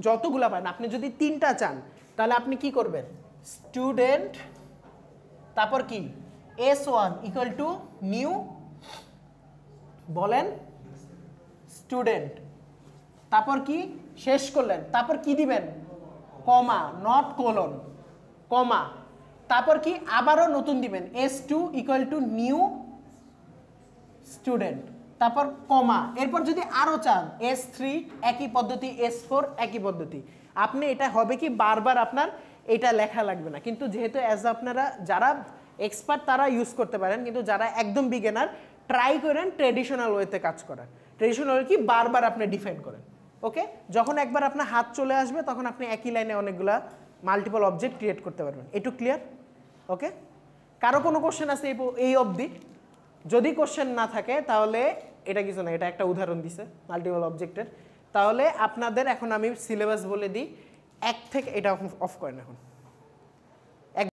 যতগুলা পান, আপনি যদি 3টা চান তাহলে আপনি কি করবেন, স্টুডেন্ট, তারপর কি S1 = নিউ, বলেন স্টুডেন্ট, তারপর কি শেষ করলেন, তারপর কি দিবেন, কমা, নট কোলন, কমা, তারপর কি আবারও নতুন দিবেন, S2 = নিউ স্টুডেন্ট, তারপর কমা। এরপর যদি আরও চান S3 একই পদ্ধতি, S4 একই পদ্ধতি। আপনি এটা হবে কি বারবার আপনার এটা লেখা লাগবে না। কিন্তু যেহেতু আপনারা যারা এক্সপার্ট তারা ইউজ করতে পারেন, কিন্তু যারা একদম বিগিনার ট্রাই করেন ট্রেডিশনাল ওয়েতে কাজ করার। ট্রেডিশনাল কি বারবার আপনি ডিফাইন করেন। ওকে, যখন একবার আপনার হাত চলে আসবে তখন আপনি একই লাইনে অনেকগুলা মাল্টিপল অবজেক্ট ক্রিয়েট করতে পারবেন। একটু ক্লিয়ার? ওকে, কারো কোনো কোশ্চেন আছে এই অবধি? যদি কোশ্চেন না থাকে তাহলে এটা কিছু না, এটা একটা উদাহরণ দিছে মাল্টিপল অবজেক্টের। তাহলে আপনাদের এখন আমি সিলেবাস বলে দিই, 1 থেকে, এটা অফ করেন এখন।